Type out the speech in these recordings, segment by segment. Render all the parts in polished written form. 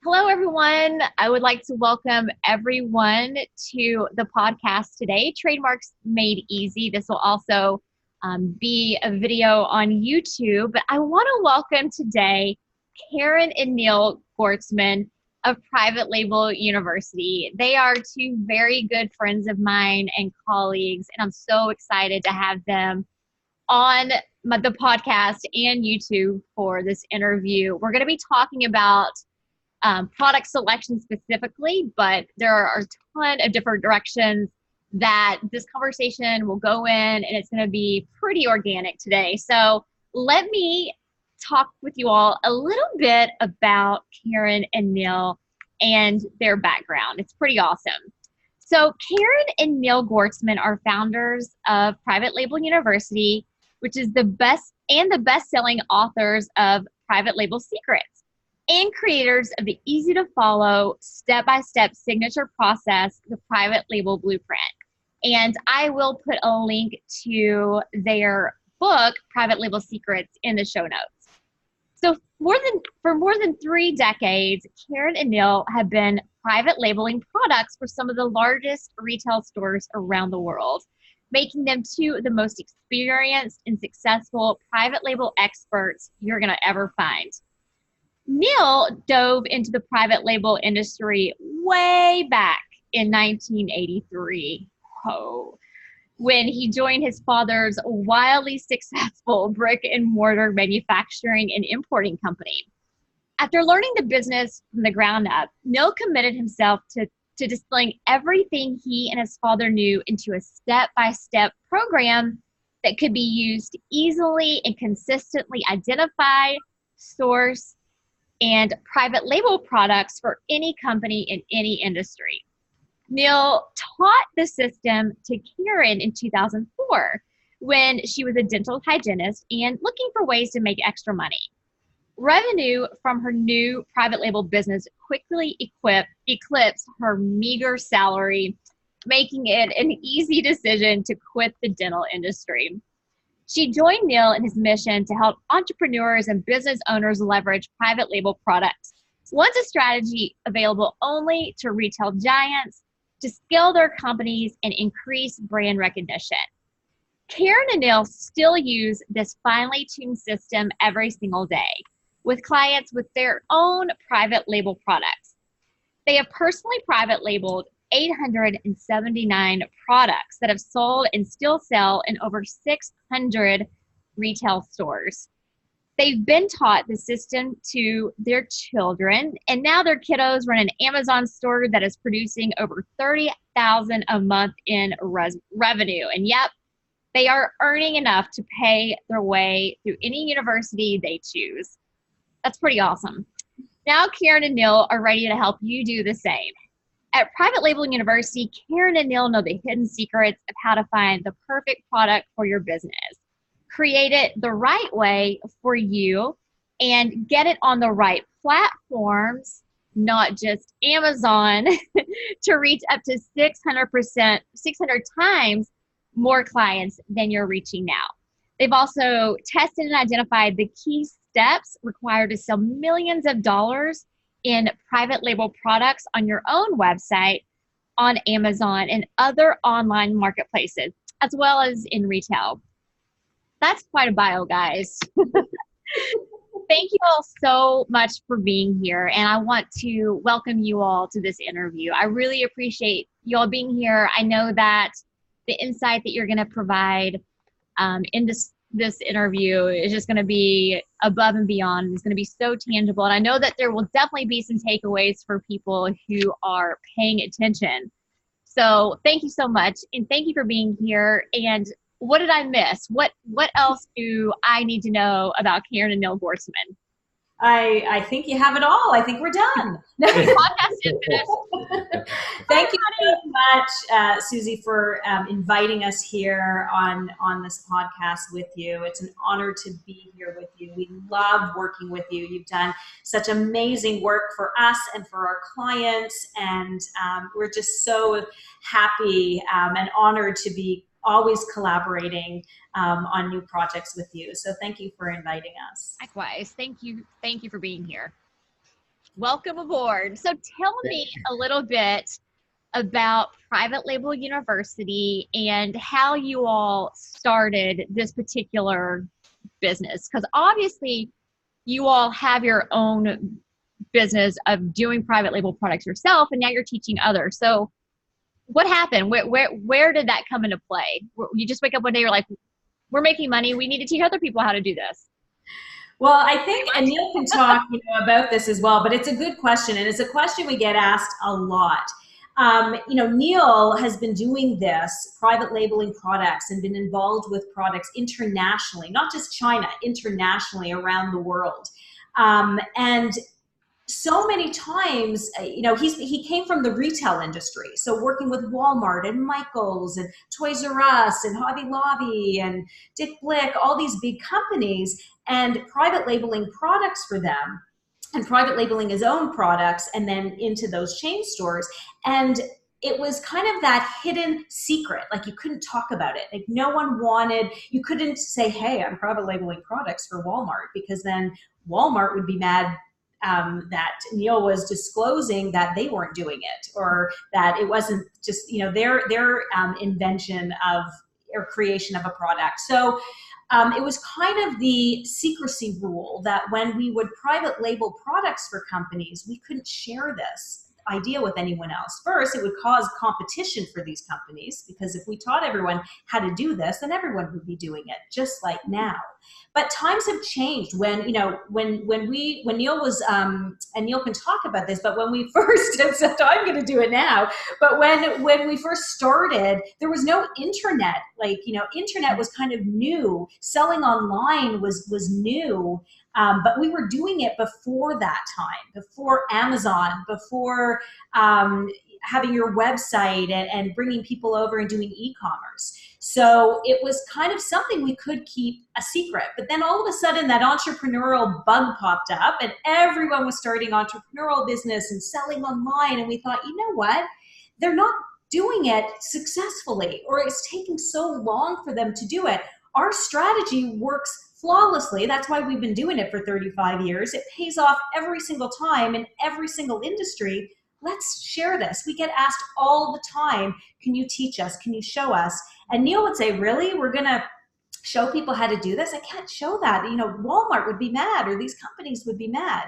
Hello, everyone. I would like to welcome everyone to the podcast today, Trademarks Made Easy. This will also be a video on YouTube, but I want to welcome today Karen and Neil Gwartzman of Private Label University. They are two very good friends of mine and colleagues, and I'm so excited to have them on the podcast and YouTube for this interview. We're going to be talking about product selection specifically, but there are a ton of different directions that this conversation will go in, and it's going to be pretty organic today. So let me talk with you all a little bit about Karen and Neil and their background. It's pretty awesome. So Karen and Neil Gwartzman are founders of Private Label University, which is the best-selling authors of Private Label Secrets, and creators of the easy-to-follow, step-by-step signature process, the Private Label Blueprint. And I will put a link to their book, Private Label Secrets, in the show notes. So for more than 3 decades, Karen and Neil have been private labeling products for some of the largest retail stores around the world, making them two of the most experienced and successful private label experts you're going to ever find. Neil dove into the private label industry way back in 1983, when he joined his father's wildly successful brick and mortar manufacturing and importing company. After learning the business from the ground up, Neil committed himself to distilling everything he and his father knew into a step-by-step program that could be used to easily and consistently identify, source, and private label products for any company in any industry. Neil taught the system to Karen in 2004 when she was a dental hygienist and looking for ways to make extra money. Revenue from her new private label business quickly eclipsed her meager salary, making it an easy decision to quit the dental industry. She joined Neil in his mission to help entrepreneurs and business owners leverage private label products. Once a strategy available only to retail giants to scale their companies and increase brand recognition. Karen and Neil still use this finely tuned system every single day with clients with their own private label products. They have personally private labeled 879 products that have sold and still sell in over 600 retail stores. They've been taught the system to their children, and now their kiddos run an Amazon store that is producing over $30,000 a month in revenue. And yep, they are earning enough to pay their way through any university they choose. That's pretty awesome. Now Karen and Neil are ready to help you do the same. At Private Label University, Karen and Neil know the hidden secrets of how to find the perfect product for your business, create it the right way for you, and get it on the right platforms, not just Amazon, to reach up to 600 times more clients than you're reaching now. They've also tested and identified the key steps required to sell millions of dollars in private label products on your own website, on Amazon, and other online marketplaces, as well as in retail. That's quite a bio, guys. Thank you all so much for being here, and I want to welcome you all to this interview. I really appreciate you all being here. I know that the insight that you're going to provide in this interview is just going to be above and beyond. It's going to be so tangible. And I know that there will definitely be some takeaways for people who are paying attention. So thank you so much. And thank you for being here. And what did I miss? What else do I need to know about Karen and Neil Gwartzman? I think you have it all. I think we're done. The podcast is finished. Thank you so much, Suzi, for inviting us here on this podcast with you. It's an honor to be here with you. We love working with you. You've done such amazing work for us and for our clients, and we're just so happy and honored to be always collaborating on new projects with you. So thank you for inviting us. Likewise. Thank you for being here. Welcome aboard. So tell me a little bit about Private Label University and how you all started this particular business. Because obviously, you all have your own business of doing private label products yourself, and now you're teaching others. So, what happened? Where did that come into play? You just wake up one day, you're like, we're making money. We need to teach other people how to do this. Well, I think, and Neil can talk about this as well, but it's a good question, and it's a question we get asked a lot. Neil has been doing this, private labeling products, and been involved with products internationally, not just China, internationally around the world. And so many times, he came from the retail industry. So working with Walmart and Michaels and Toys R Us and Hobby Lobby and Blick, all these big companies, and private labeling products for them, and private labeling his own products and then into those chain stores. And it was kind of that hidden secret. Like, you couldn't talk about it. Like, no one wanted, you couldn't say, hey, I'm private labeling products for Walmart, because then Walmart would be mad that Neil was disclosing that they weren't doing it, or that it wasn't just their invention of or creation of a product. So it was kind of the secrecy rule that when we would private label products for companies, we couldn't share this idea with anyone else. First, it would cause competition for these companies, because if we taught everyone how to do this, then everyone would be doing it, just like now. But times have changed. When Neil was, and Neil can talk about this, but when we first said, I'm going to do it now, but when we first started, there was no internet. Internet was kind of new. Selling online was new. But we were doing it before that time, before Amazon, before having your website and bringing people over and doing e-commerce. So it was kind of something we could keep a secret. But then all of a sudden that entrepreneurial bug popped up, and everyone was starting entrepreneurial business and selling online. And we thought, you know what? They're not doing it successfully, or it's taking so long for them to do it. Our strategy works flawlessly. That's why we've been doing it for 35 years. It pays off every single time in every single industry. Let's share this. We get asked all the time, can you teach us? Can you show us? And Neil would say, really? We're going to show people how to do this? I can't show that. Walmart would be mad, or these companies would be mad.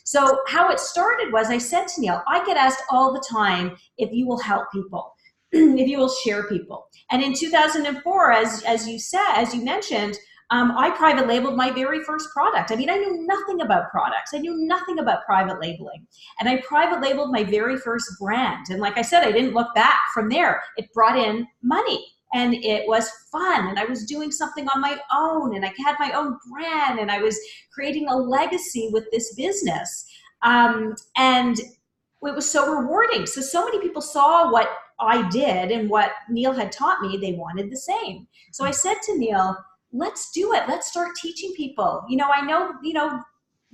So how it started was, I said to Neil, I get asked all the time if you will help people, if you will share people. And in 2004, as you mentioned, I private labeled my very first product. I knew nothing about products. I knew nothing about private labeling. And I private labeled my very first brand. And like I said, I didn't look back from there. It brought in money, and it was fun. And I was doing something on my own, and I had my own brand, and I was creating a legacy with this business. And it was so rewarding. So many people saw what I did and what Neil had taught me. They wanted the same. So I said to Neil, let's do it. Let's start teaching people. I know,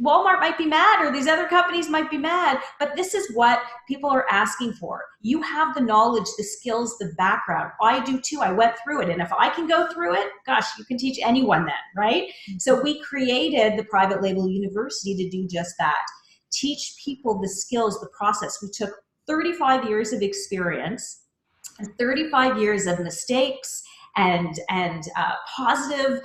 Walmart might be mad, or these other companies might be mad, but this is what people are asking for. You have the knowledge, the skills, the background. I do too. I went through it. And if I can go through it, gosh, you can teach anyone then, right? So we created the Private Label University to do just that. Teach people the skills, the process. We took 35 years of experience and 35 years of mistakes and positive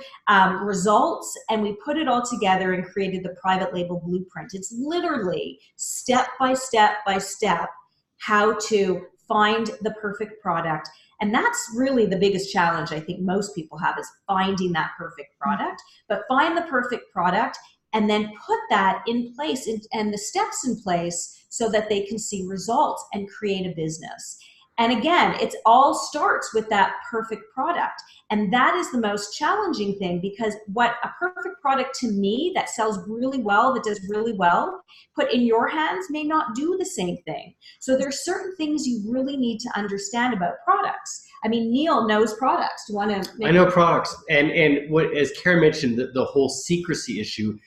results, and we put it all together and created the Private Label Blueprint. It's literally step by step by step how to find the perfect product. And that's really the biggest challenge I think most people have, is finding that perfect product. But find the perfect product and then put that in place and the steps in place so that they can see results and create a business. And again, it all starts with that perfect product. And that is the most challenging thing, because what a perfect product to me that sells really well, that does really well, put in your hands may not do the same thing. So there's certain things you really need to understand about products. Neil knows products. Do you want to? I know products. And what, as Karen mentioned, the whole secrecy issue,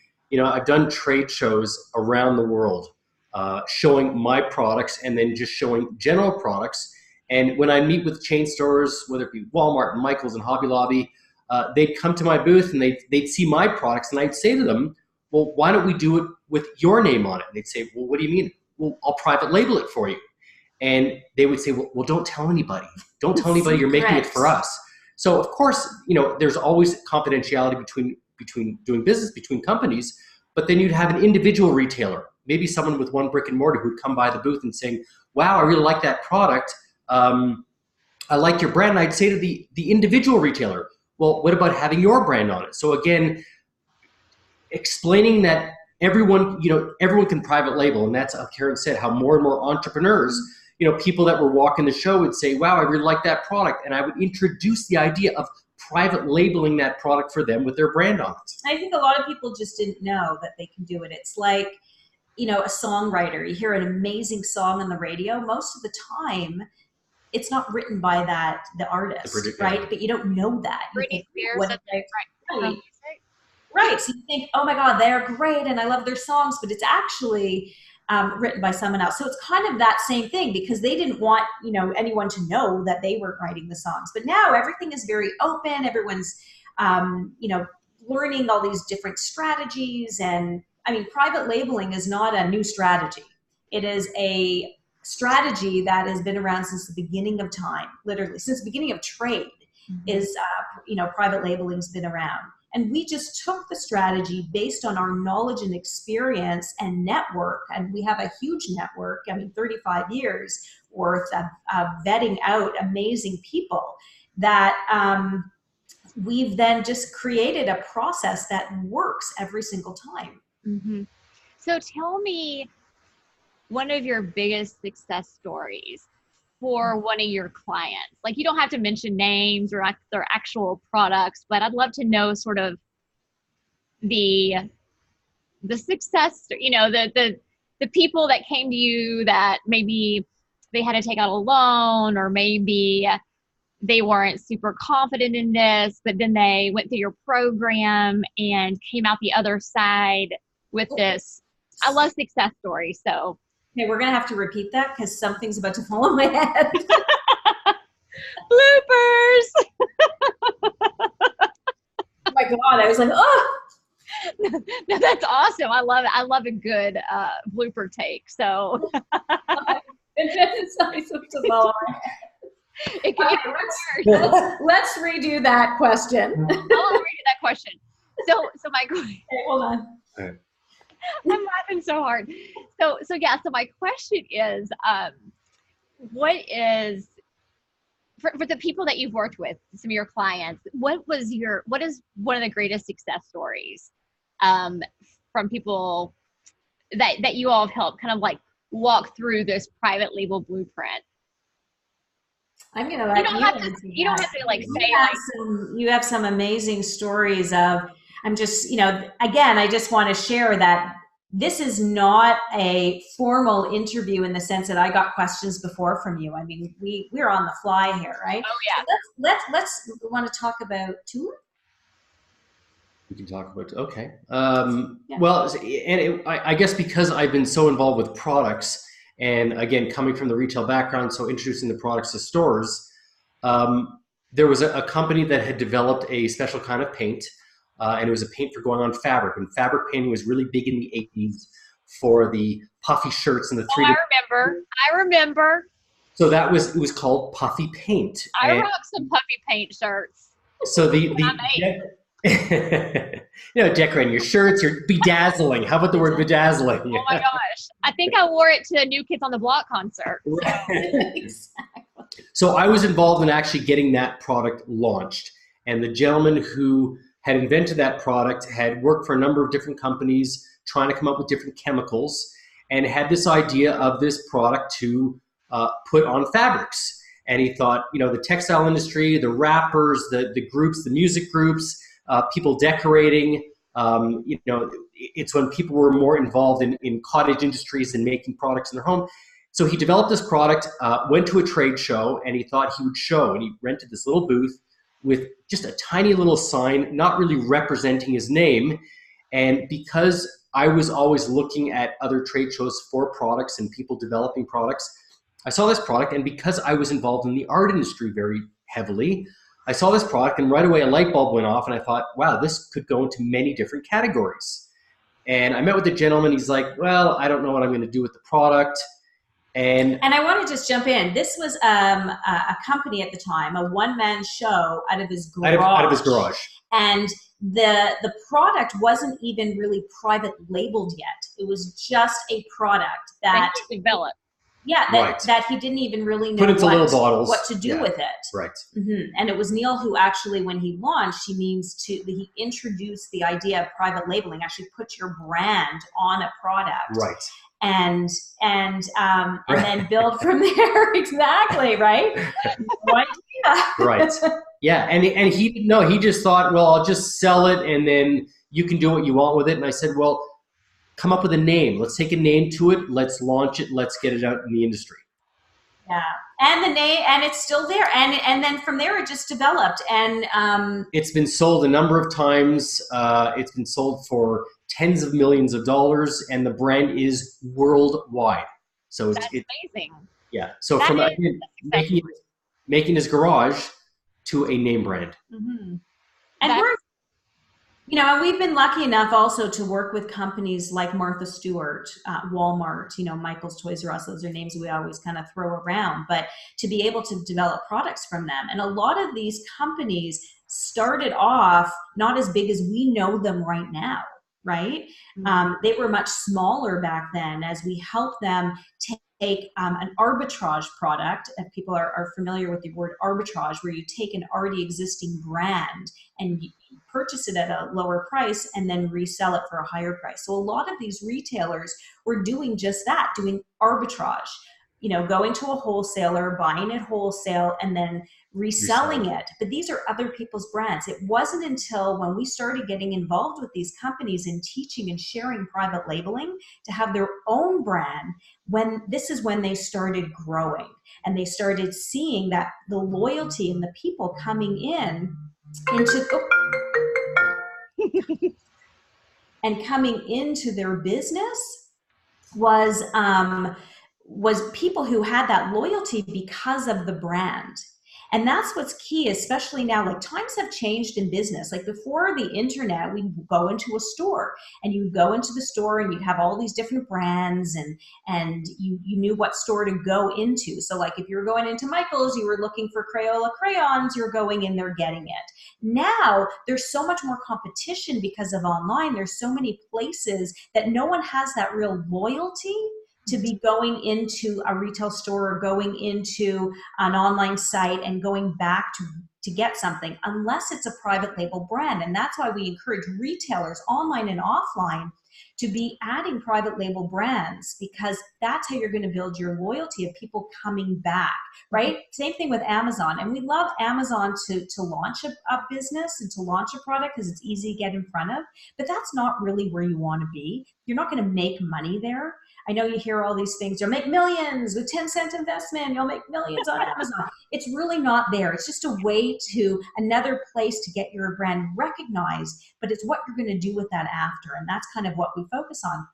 I've done trade shows around the world showing my products, and then just showing general products. And when I meet with chain stores, whether it be Walmart and Michaels and Hobby Lobby, they'd come to my booth and they'd see my products, and I'd say to them, well, why don't we do it with your name on it? And they'd say, well, what do you mean? Well, I'll private label it for you. And they would say, well, don't tell anybody. Don't tell anybody you're making it for us. So of course, there's always confidentiality between doing business between companies, but then you'd have an individual retailer, maybe someone with one brick and mortar who'd come by the booth and saying, wow, I really like that product. I like your brand. And I'd say to the individual retailer, well, what about having your brand on it? So again, explaining that everyone can private label, and that's how Karen said, how more and more entrepreneurs, people that were walking the show would say, wow, I really like that product. And I would introduce the idea of private labeling that product for them with their brand on it. I think a lot of people just didn't know that they can do it. It's like, a songwriter. You hear an amazing song on the radio. Most of the time, it's not written by the artist, right? But you don't know that. Britney Spears, right. So you think, oh my God, they're great and I love their songs, but it's actually written by someone else. So it's kind of that same thing, because they didn't want, anyone to know that they were writing the songs. But now everything is very open. Everyone's, learning all these different strategies. And I mean, private labeling is not a new strategy. It is a strategy that has been around since the beginning of time, literally since the beginning of trade. Is private labeling has been around. And we just took the strategy based on our knowledge and experience and network. And we have a huge network, 35 years worth of vetting out amazing people that we've then just created a process that works every single time. Mm-hmm. So tell me one of your biggest success stories for one of your clients. Like, you don't have to mention names or their actual products, but I'd love to know sort of the success, the people that came to you that maybe they had to take out a loan, or maybe they weren't super confident in this, but then they went through your program and came out the other side with this. I love success stories. So okay, we're going to have to repeat that because something's about to fall on my head. Bloopers! Oh my God, I was like, oh! No, that's awesome. I love it. I love a good blooper take. So It's not supposed to fall on my head. Let's redo that question. I'll redo that question. So my question. Okay, hold on. All right. I'm laughing so hard. So my question is, what is, for the people that you've worked with, some of your clients, what is one of the greatest success stories from people that you all have helped kind of like walk through this private label blueprint? I'm gonna let you don't have to like say you have some amazing stories of. I'm just, again, I just want to share that this is not a formal interview in the sense that I got questions before from you. I mean, we're on the fly here, right? Oh yeah. So let's want to talk about tour. We can talk about, okay. Well, and I guess because I've been so involved with products, and again, coming from the retail background, so introducing the products to stores, there was a company that had developed a special kind of paint. And it was a paint for going on fabric. And fabric painting was really big in the 80s for the puffy shirts and the three. I remember. So it was called puffy paint. I rock some puffy paint shirts. So decorating your shirts, you're bedazzling. How about the word bedazzling? Oh my gosh. I think I wore it to a New Kids on the Block concert. So. Exactly. So I was involved in actually getting that product launched. And the gentleman who had invented that product had worked for a number of different companies trying to come up with different chemicals, and had this idea of this product to put on fabrics. And he thought, the textile industry, the rappers, the groups, the music groups, people decorating, it's when people were more involved in cottage industries and making products in their home. So he developed this product, went to a trade show, and he thought he would show, and he rented this little booth with just a tiny little sign, not really representing his name. And because I was always looking at other trade shows for products and people developing products, I saw this product, and because I was involved in the art industry very heavily, I saw this product, and right away a light bulb went off, and I thought, wow, this could go into many different categories. And I met with the gentleman. He's like, well, I don't know what I'm going to do with the product. And I want to just jump in. This was a company at the time, a one-man show out of his garage. Out of his garage. And the product wasn't even really private labeled yet. It was just a product that he developed. Yeah, that he didn't even really know what to do with it. Right. And it was Neil who actually, when he launched, he introduced the idea of private labeling, actually put your brand on a product. Right. And then build from there. Exactly, right? Right. Yeah, and he just thought, well, I'll just sell it and then you can do what you want with it. And I said, well, come up with a name. Let's take a name to it. Let's launch it. Let's get it out in the industry. Yeah, and the name, and it's still there. And then from there, it just developed. And it's been sold a number of times. It's been sold for tens of millions of dollars, and the brand is worldwide. So that's amazing. Yeah. So from making his garage to a name brand. Mm-hmm. And and we've been lucky enough also to work with companies like Martha Stewart, Walmart, Michael's Toys R Us. Those are names we always kind of throw around, but to be able to develop products from them. And a lot of these companies started off not as big as we know them right now, right? Mm-hmm. They were much smaller back then as we helped them take an arbitrage product. If people are familiar with the word arbitrage, where you take an already existing brand and you purchase it at a lower price and then resell it for a higher price. So a lot of these retailers were doing just that, doing arbitrage, going to a wholesaler, buying it wholesale, and then reselling it. But these are other people's brands. It wasn't until when we started getting involved with these companies and teaching and sharing private labeling to have their own brand, when they started growing and they started seeing that the loyalty and the people coming into their business was people who had that loyalty because of the brand. And that's what's key, especially now. Like, times have changed in business. Like, before the internet, we'd go into a store and you'd go into the store and you'd have all these different brands and you knew what store to go into. So like, if you were going into Michael's, you were looking for Crayola crayons, you're going in there getting it. Now there's so much more competition because of online. There's so many places that no one has that real loyalty to be going into a retail store or going into an online site and going back to get something, unless it's a private label brand. And that's why we encourage retailers, online and offline, to be adding private label brands, because that's how you're going to build your loyalty of people coming back, right? Same thing with Amazon. And we love Amazon to launch a business and to launch a product because it's easy to get in front of, but that's not really where you want to be. You're not going to make money there. I know you hear all these things. You'll make millions with 10-cent investment. You'll make millions on Amazon. It's really not there. It's just a way to another place to get your brand recognized, but it's what you're going to do with that after. And that's kind of what we focus on.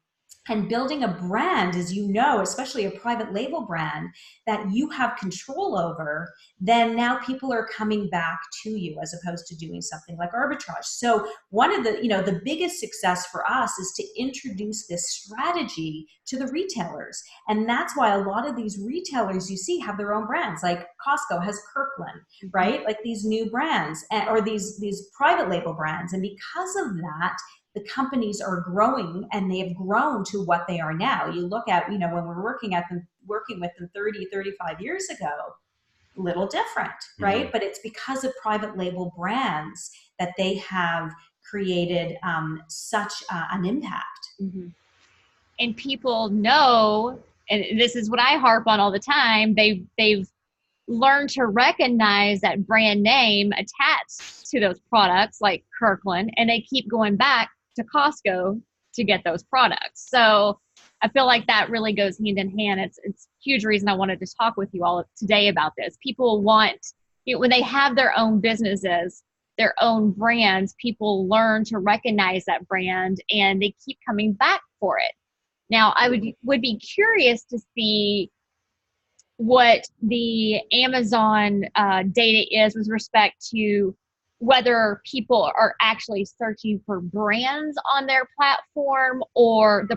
And building a brand, as you know, especially a private label brand that you have control over, then now people are coming back to you as opposed to doing something like arbitrage. So one of the biggest success for us is to introduce this strategy to the retailers. And that's why a lot of these retailers you see have their own brands. Like Costco has Kirkland, right? Like these new brands or these private label brands. And because of that, the companies are growing, and they have grown to what they are now. You look at, when we're working with them 30, 35 years ago, a little different, right? Mm-hmm. But it's because of private label brands that they have created such an impact. Mm-hmm. And people know, and this is what I harp on all the time, they've learned to recognize that brand name attached to those products like Kirkland, and they keep going back to Costco to get those products. So I feel like that really goes hand in hand. It's a huge reason I wanted to talk with you all today about this. People want, when they have their own businesses, their own brands, people learn to recognize that brand and they keep coming back for it. Now, I would be curious to see what the Amazon data is with respect to whether people are actually searching for brands on their platform or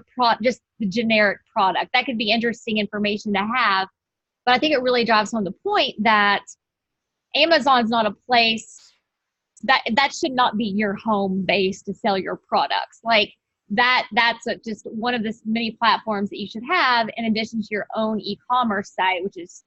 just the generic product. That could be interesting information to have. But I think it really drives home the point that Amazon's not a place that should not be your home base to sell your products. Like that's just one of the many platforms that you should have in addition to your own e-commerce site, which is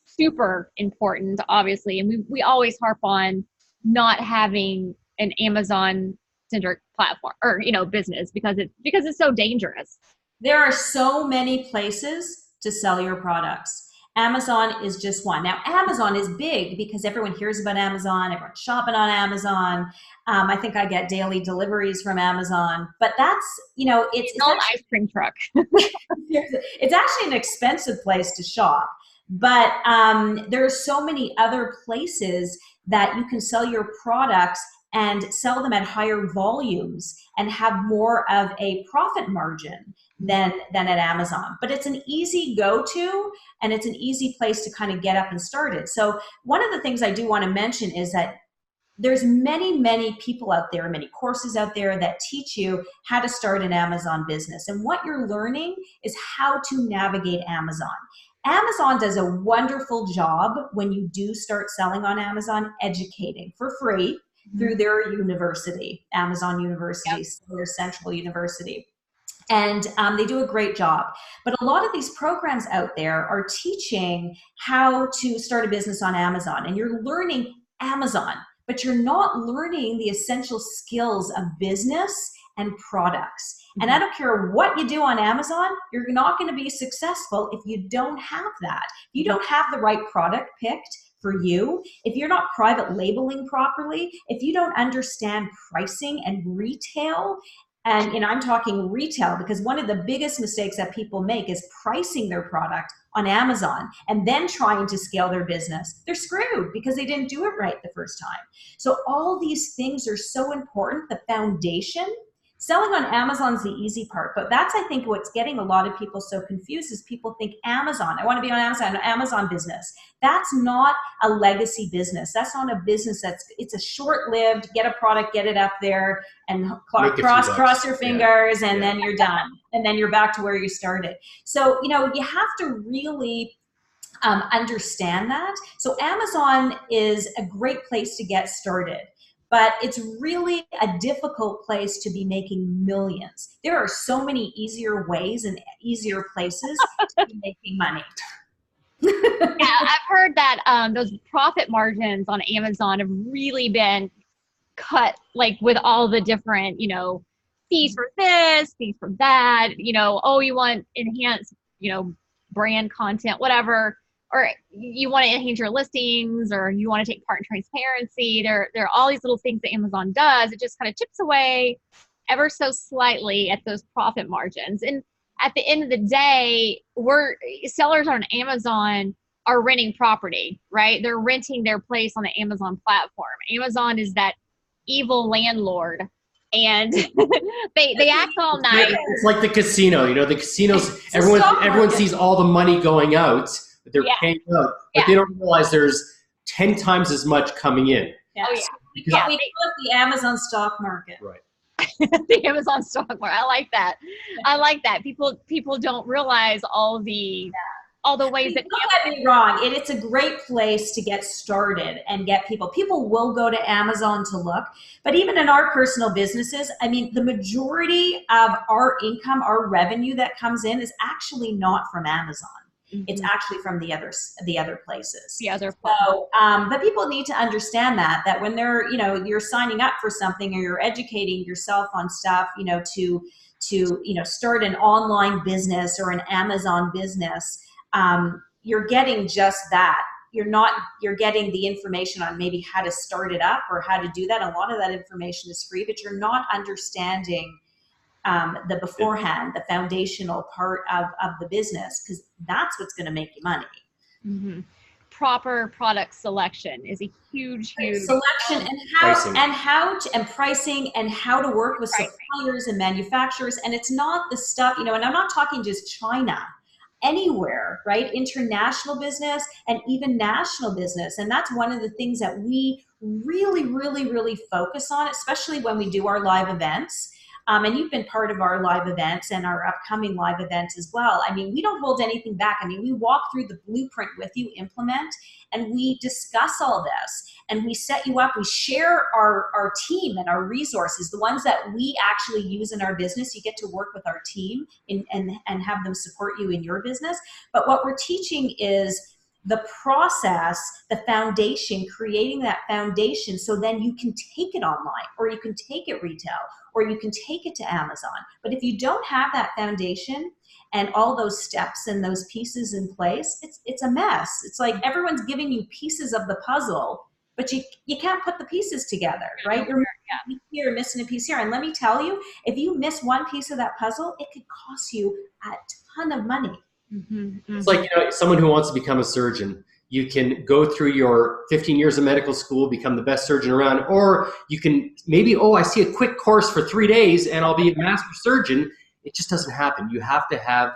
super important, obviously. And we always harp on not having an Amazon centric platform or, business because it's so dangerous. There are so many places to sell your products. Amazon is just one. Now, Amazon is big because everyone hears about Amazon, everyone's shopping on Amazon. I think I get daily deliveries from Amazon, but that's, it's an ice cream truck. It's actually an expensive place to shop, but there are so many other places that you can sell your products and sell them at higher volumes and have more of a profit margin than at Amazon. But it's an easy go-to and it's an easy place to kind of get up and start it. So one of the things I do want to mention is that there's many people out there, many courses out there that teach you how to start an Amazon business. And what you're learning is how to navigate Amazon. Amazon does a wonderful job when you do start selling on Amazon, educating for free through their university, Amazon University, yep. Their Central University. And they do a great job. But a lot of these programs out there are teaching how to start a business on Amazon. And you're learning Amazon, but you're not learning the essential skills of business and products. And I don't care what you do on Amazon, you're not going to be successful if you don't have that. If you don't have the right product picked for you, if you're not private labeling properly, if you don't understand pricing and retail, and I'm talking retail because one of the biggest mistakes that people make is pricing their product on Amazon and then trying to scale their business. They're screwed because they didn't do it right the first time. So all these things are so important. The foundation, selling on Amazon's the easy part, but that's, I think, what's getting a lot of people so confused is people think Amazon, I want to be on Amazon, an Amazon business. That's not a legacy business. That's not a business it's a short-lived, get a product, get it up there, and cross your fingers, and then you're done. And then you're back to where you started. So, you have to really understand that. So Amazon is a great place to get started. But it's really a difficult place to be making millions. There are so many easier ways and easier places to be making money. Yeah, I've heard that those profit margins on Amazon have really been cut, like with all the different, fees for this, fees for that, oh, you want enhanced, brand content, whatever. Or you want to enhance your listings, or you want to take part in transparency. There are all these little things that Amazon does. It just kind of chips away ever so slightly at those profit margins. And at the end of the day, sellers on Amazon are renting property, right? They're renting their place on the Amazon platform. Amazon is that evil landlord, and they act all nice. It's like the casino. The casinos. Everyone sees all the money going out. They're paying out, but they don't realize there's 10 times as much coming in. Yeah. Oh, yeah. We call it the Amazon stock market. Right. The Amazon stock market. I like that. I like that. People don't realize all the ways that. Don't get me wrong. It's a great place to get started and get people. People will go to Amazon to look, but even in our personal businesses, the majority of our income, our revenue that comes in is actually not from Amazon. It's actually from the other places. So, but people need to understand that when they're, you're signing up for something or you're educating yourself on stuff, to start an online business or an Amazon business, you're getting just that. You're getting the information on maybe how to start it up or how to do that. A lot of that information is free, but you're not understanding the beforehand, the foundational part of the business, because that's what's going to make you money. Mm-hmm. Proper product selection is a huge selection and pricing and how to work with suppliers and manufacturers. And it's not the stuff, and I'm not talking just China. anywhere, right? International business and even national business. And that's one of the things that we really, really, really focus on, especially when we do our live events. And you've been part of our live events and our upcoming live events as well. I mean, we don't hold anything back. I mean, we walk through the blueprint with you, implement, and we discuss all this. And we set you up. We share our team and our resources, the ones that we actually use in our business. You get to work with our team and have them support you in your business. But what we're teaching is the process, the foundation, creating that foundation so then you can take it online, or you can take it retail, or you can take it to Amazon. But if you don't have that foundation and all those steps and those pieces in place, it's a mess. It's like everyone's giving you pieces of the puzzle, but you can't put the pieces together, right? You're missing a piece here. And let me tell you, if you miss one piece of that puzzle, it could cost you a ton of money. It's like, someone who wants to become a surgeon, you can go through your 15 years of medical school, become the best surgeon around, or you can maybe, I see a quick course for 3 days and I'll be a master surgeon. It just doesn't happen. You have to have,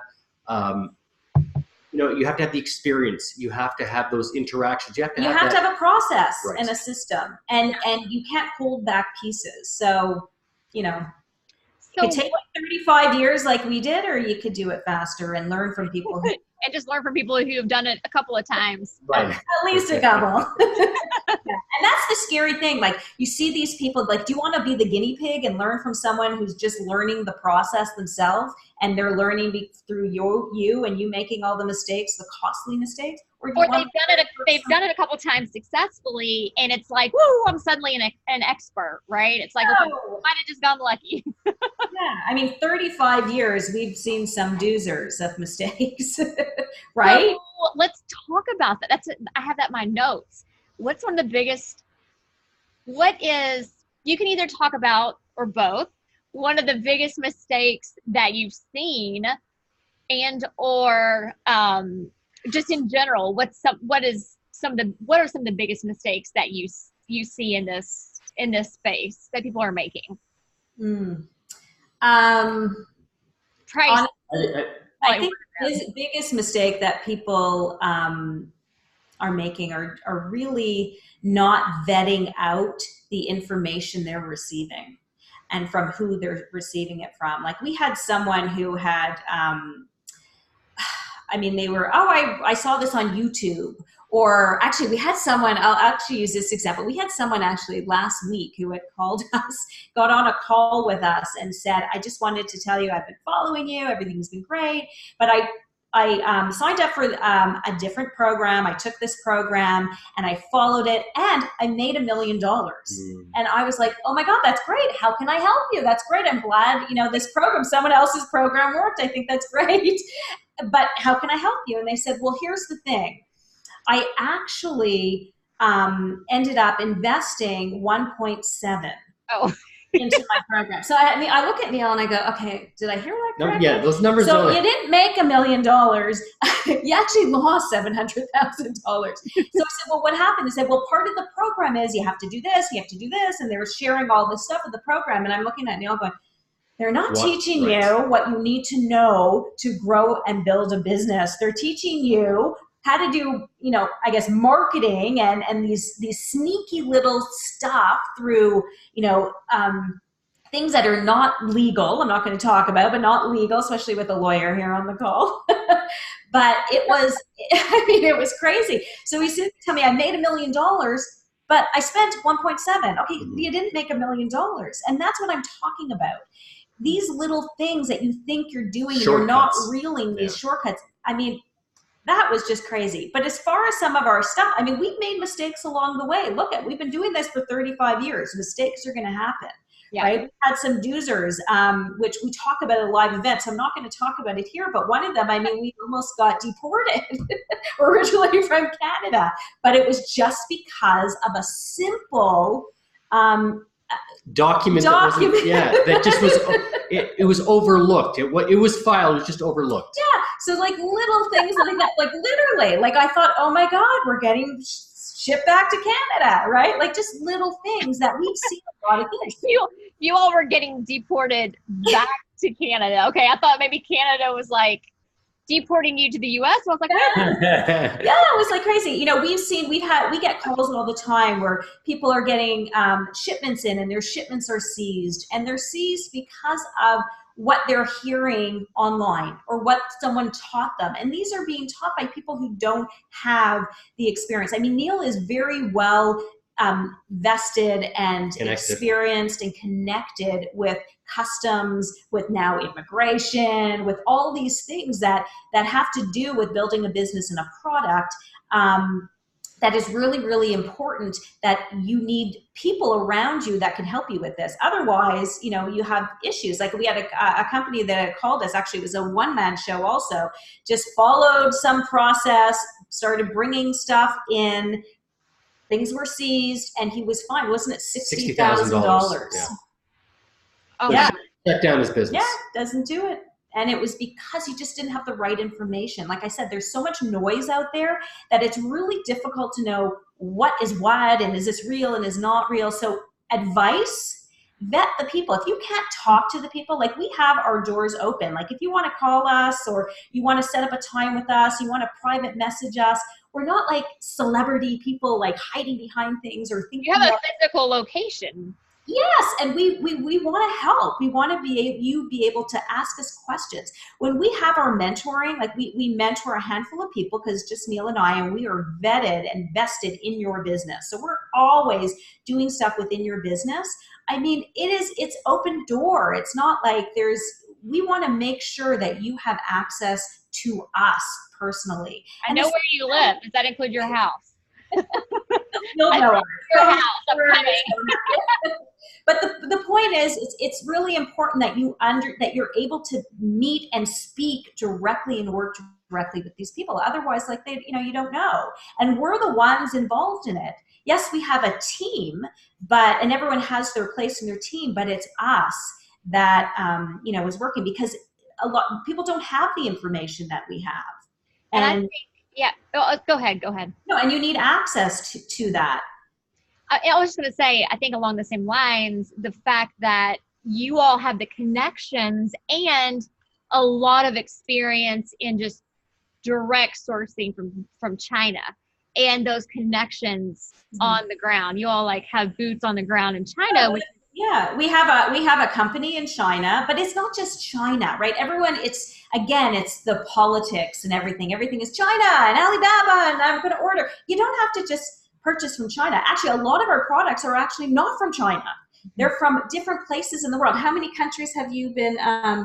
you have to have the experience. You have to have those interactions. You have to have a process and a system, and you can't hold back pieces. So, it could take 35 years like we did, or you could do it faster and learn from people. And just learn from people who have done it a couple of times. Right. At least a couple. And that's the scary thing. Like, you see these people, like, do you want to be the guinea pig and learn from someone who's just learning the process themselves, and they're learning through you and you making all the mistakes, the costly mistakes? Or they've done it a couple times successfully, and it's like, woo, I'm suddenly an expert, right? It's like, I might have just gotten lucky. Yeah, I mean, 35 years, we've seen some doozers of mistakes, right? So let's talk about that. I have that in my notes. What's one of the biggest, you can either talk about, or both, one of the biggest mistakes that you've seen, and or just in general, what are some of the biggest mistakes that you see in this space that people are making? Price. I think the biggest mistake that people are making are really not vetting out the information they're receiving and from who they're receiving it from. Like, we had someone who had, they were, I saw this on YouTube. Or actually, we had someone, I'll actually use this example. We had someone actually last week who had called us, got on a call with us and said, I just wanted to tell you I've been following you. Everything's been great. But I signed up for a different program. I took this program and I followed it and I made $1 million. And I was like, oh my God, that's great. How can I help you? That's great. I'm glad, this program, someone else's program worked. I think that's great. But how can I help you? And they said, well, here's the thing. I actually ended up investing 1.7 into my program. So I look at Neil and I go, okay, did I hear that correctly? Yeah, those numbers. So you didn't make $1 million. You actually lost $700,000. So I said, well, what happened? He said, well, part of the program is you have to do this, you have to do this, and they were sharing all this stuff with the program. And I'm looking at Neil going, they're not teaching you what you need to know to grow and build a business. They're teaching you how to do, marketing and these sneaky little stuff through, things that are not legal. I'm not going to talk about, but not legal, especially with a lawyer here on the call. But it was crazy. So he said to me, I made $1 million, but I spent 1.7. Okay, you didn't make $1 million. And that's what I'm talking about. These little things that you think you're doing, you're not reeling these shortcuts. That was just crazy. But as far as some of our stuff, we've made mistakes along the way. We've been doing this for 35 years. Mistakes are going to happen, right? We had some doozers, which we talk about at live events. I'm not going to talk about it here, but one of them, we almost got deported originally from Canada. But it was just because of a simple document. That just was, it was overlooked. It was filed, it was just overlooked. Yeah. So like little things like that, like literally, like I thought, oh my God, we're getting shipped back to Canada, right? Like just little things that we've seen a lot of things. You all were getting deported back to Canada. Okay, I thought maybe Canada was like deporting you to the US. I was like, yeah, it was like crazy. You know, we get calls all the time where people are getting shipments in and their shipments are seized, and they're seized because of what they're hearing online or what someone taught them. And these are being taught by people who don't have the experience. I mean, Neil is very well vested and experienced and connected with customs, with now immigration, with all these things that have to do with building a business and a product. That is really, really important, that you need people around you that can help you with this. Otherwise, you know, you have issues. Like we had a company that called us, actually it was a one-man show also, just followed some process, started bringing stuff in, things were seized, and he was fine. Wasn't it $60,000? Yeah. oh, Yeah. Shut down his business. Yeah, doesn't do it. And it was because you just didn't have the right information. Like I said, there's so much noise out there that it's really difficult to know what is what and is this real and is not real. So advice, vet the people. If you can't talk to the people, like we have our doors open. Like if you want to call us or you want to set up a time with us, you want to private message us, we're not like celebrity people like hiding behind things or thinking. You have a physical location. Yes, and we want to help. We want to be able to ask us questions. When we have our mentoring, like we mentor a handful of people, because just Neil and I, and we are vetted and vested in your business. So we're always doing stuff within your business. I mean, it's open door. It's not like we want to make sure that you have access to us personally. I know where you live. Does that include your house? You'll know your house. I'm coming. But the point is, it's really important that that you're able to meet and speak directly and work directly with these people. Otherwise, like you don't know. And we're the ones involved in it. Yes, we have a team, and everyone has their place in their team, but it's us that is working, because a lot people don't have the information that we have. And I think, yeah. Go ahead. No, and you need access to that. I was just going to say, I think along the same lines, the fact that you all have the connections and a lot of experience in just direct sourcing from China and those connections on the ground. You all like have boots on the ground in China. Yeah, we have a company in China, but it's not just China, right? Everyone, it's the politics and everything. Everything is China and Alibaba, and I'm going to order. You don't have to just purchase from China. Actually, a lot of our products are actually not from China. They're from different places in the world. How many countries have you been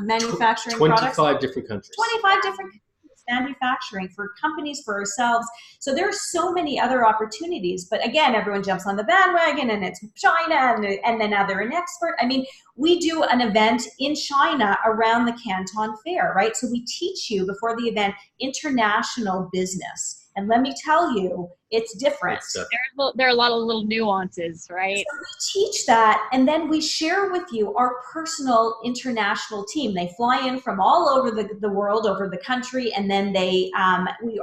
manufacturing 25 products? different countries. 25 different countries manufacturing for companies, for ourselves. So there are so many other opportunities. But again, everyone jumps on the bandwagon and it's China and then now they're an expert. I mean, we do an event in China around the Canton Fair, right? So we teach you before the event international business. And let me tell you, it's different. There are a lot of little nuances, right? So we teach that, and then we share with you our personal international team. They fly in from all over the world, over the country, and then we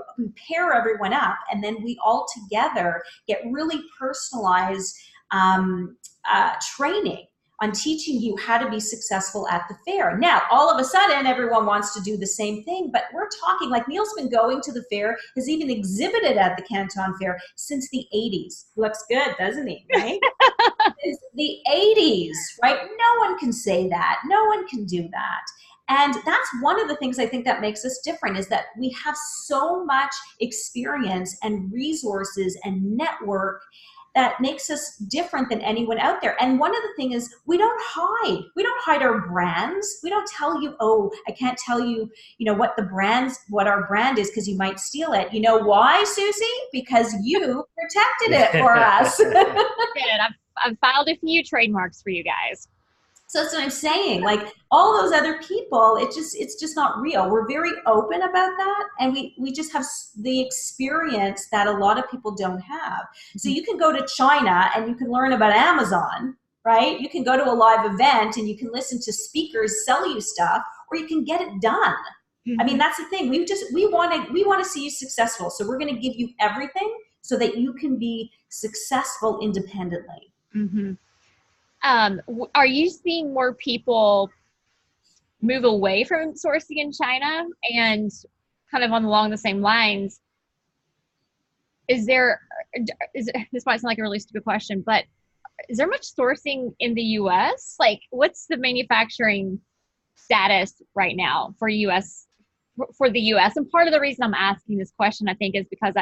pair everyone up, and then we all together get really personalized training on teaching you how to be successful at the fair. Now, all of a sudden, everyone wants to do the same thing, but we're talking, like Neil's been going to the fair, has even exhibited at the Canton Fair since the 80s. Looks good, doesn't he, right? Since the 80s, right? No one can say that. No one can do that. And that's one of the things I think that makes us different, is that we have so much experience and resources and network that makes us different than anyone out there. And one of the things is we don't hide our brands. We don't tell you, oh, I can't tell you, what our brand is, because you might steal it. You know why, Suzi? Because you protected it for us. I've filed a few trademarks for you guys. So that's what I'm saying. Like all those other people, it's just not real. We're very open about that, and we just have the experience that a lot of people don't have. So you can go to China and you can learn about Amazon, right? You can go to a live event and you can listen to speakers sell you stuff, or you can get it done. I mean, that's the thing. We want to see you successful. So we're going to give you everything so that you can be successful independently. Mm-hmm. Are you seeing more people move away from sourcing in China? And kind of along the same lines, this might sound like a really stupid question, but is there much sourcing in the US? Like, what's the manufacturing status right now for the US? And part of the reason I'm asking this question, I think, is because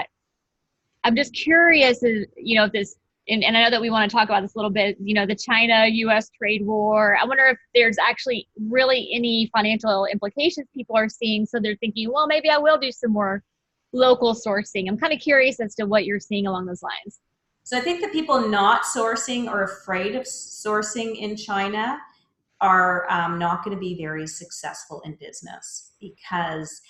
I'm just curious, if this, and I know that we want to talk about this a little bit, the China-US trade war. I wonder if there's actually really any financial implications people are seeing. So they're thinking, well, maybe I will do some more local sourcing. I'm kind of curious as to what you're seeing along those lines. So I think the people not sourcing or afraid of sourcing in China are not going to be very successful in business, because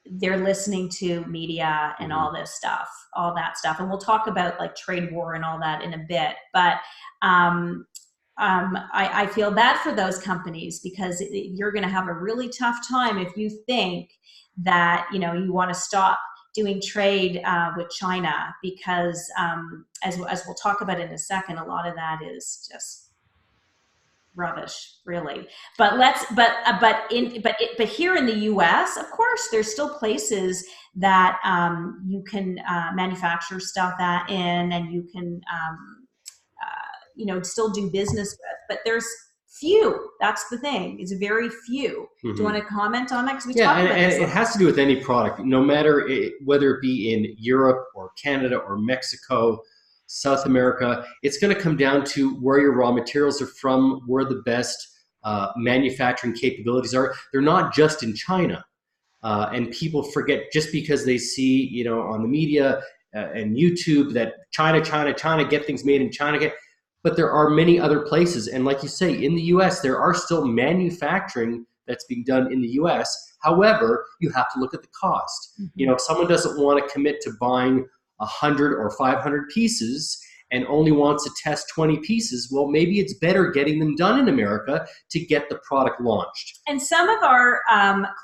they're listening to media and all that stuff. And we'll talk about like trade war and all that in a bit. But I feel bad for those companies, because you're going to have a really tough time if you think that, you want to stop doing trade with China, because as we'll talk about in a second, a lot of that is just rubbish, really. But here in the U.S., of course, there's still places that you can manufacture stuff in, and you can still do business with. But there's few. That's the thing. It's very few. Do you want to comment on that? Because it has to do with any product, no matter whether it be in Europe or Canada or Mexico, South America. It's going to come down to where your raw materials are from, where the best manufacturing capabilities are. They're not just in China. And people forget, just because they see, on the media and YouTube, that China, get things made in China. But there are many other places. And like you say, in the US, there are still manufacturing that's being done in the US. However, you have to look at the cost. If someone doesn't want to commit to buying 100 or 500 pieces and only wants to test 20 pieces, well, maybe it's better getting them done in America to get the product launched. And some of our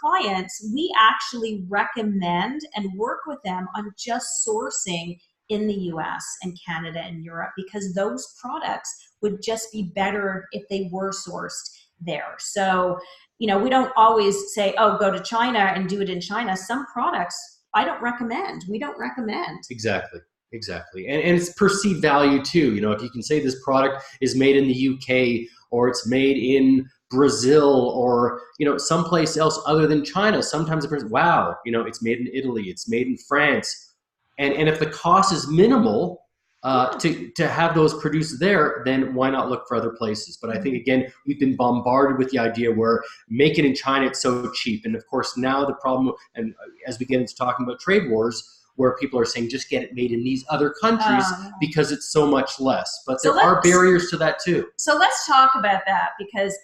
clients, we actually recommend and work with them on just sourcing in the US and Canada and Europe, because those products would just be better if they were sourced there. So, we don't always say, oh, go to China and do it in China. Some products we don't recommend. Exactly. And it's perceived value too. If you can say this product is made in the UK, or it's made in Brazil, or, someplace else other than China, sometimes wow, it's made in Italy, it's made in France. And if the cost is minimal to have those produced there, then why not look for other places? But I think, again, we've been bombarded with the idea where make it in China, it's so cheap. And of course, now the problem, and as we get into talking about trade wars, where people are saying just get it made in these other countries because it's so much less. But there are barriers to that too. So let's talk about that, because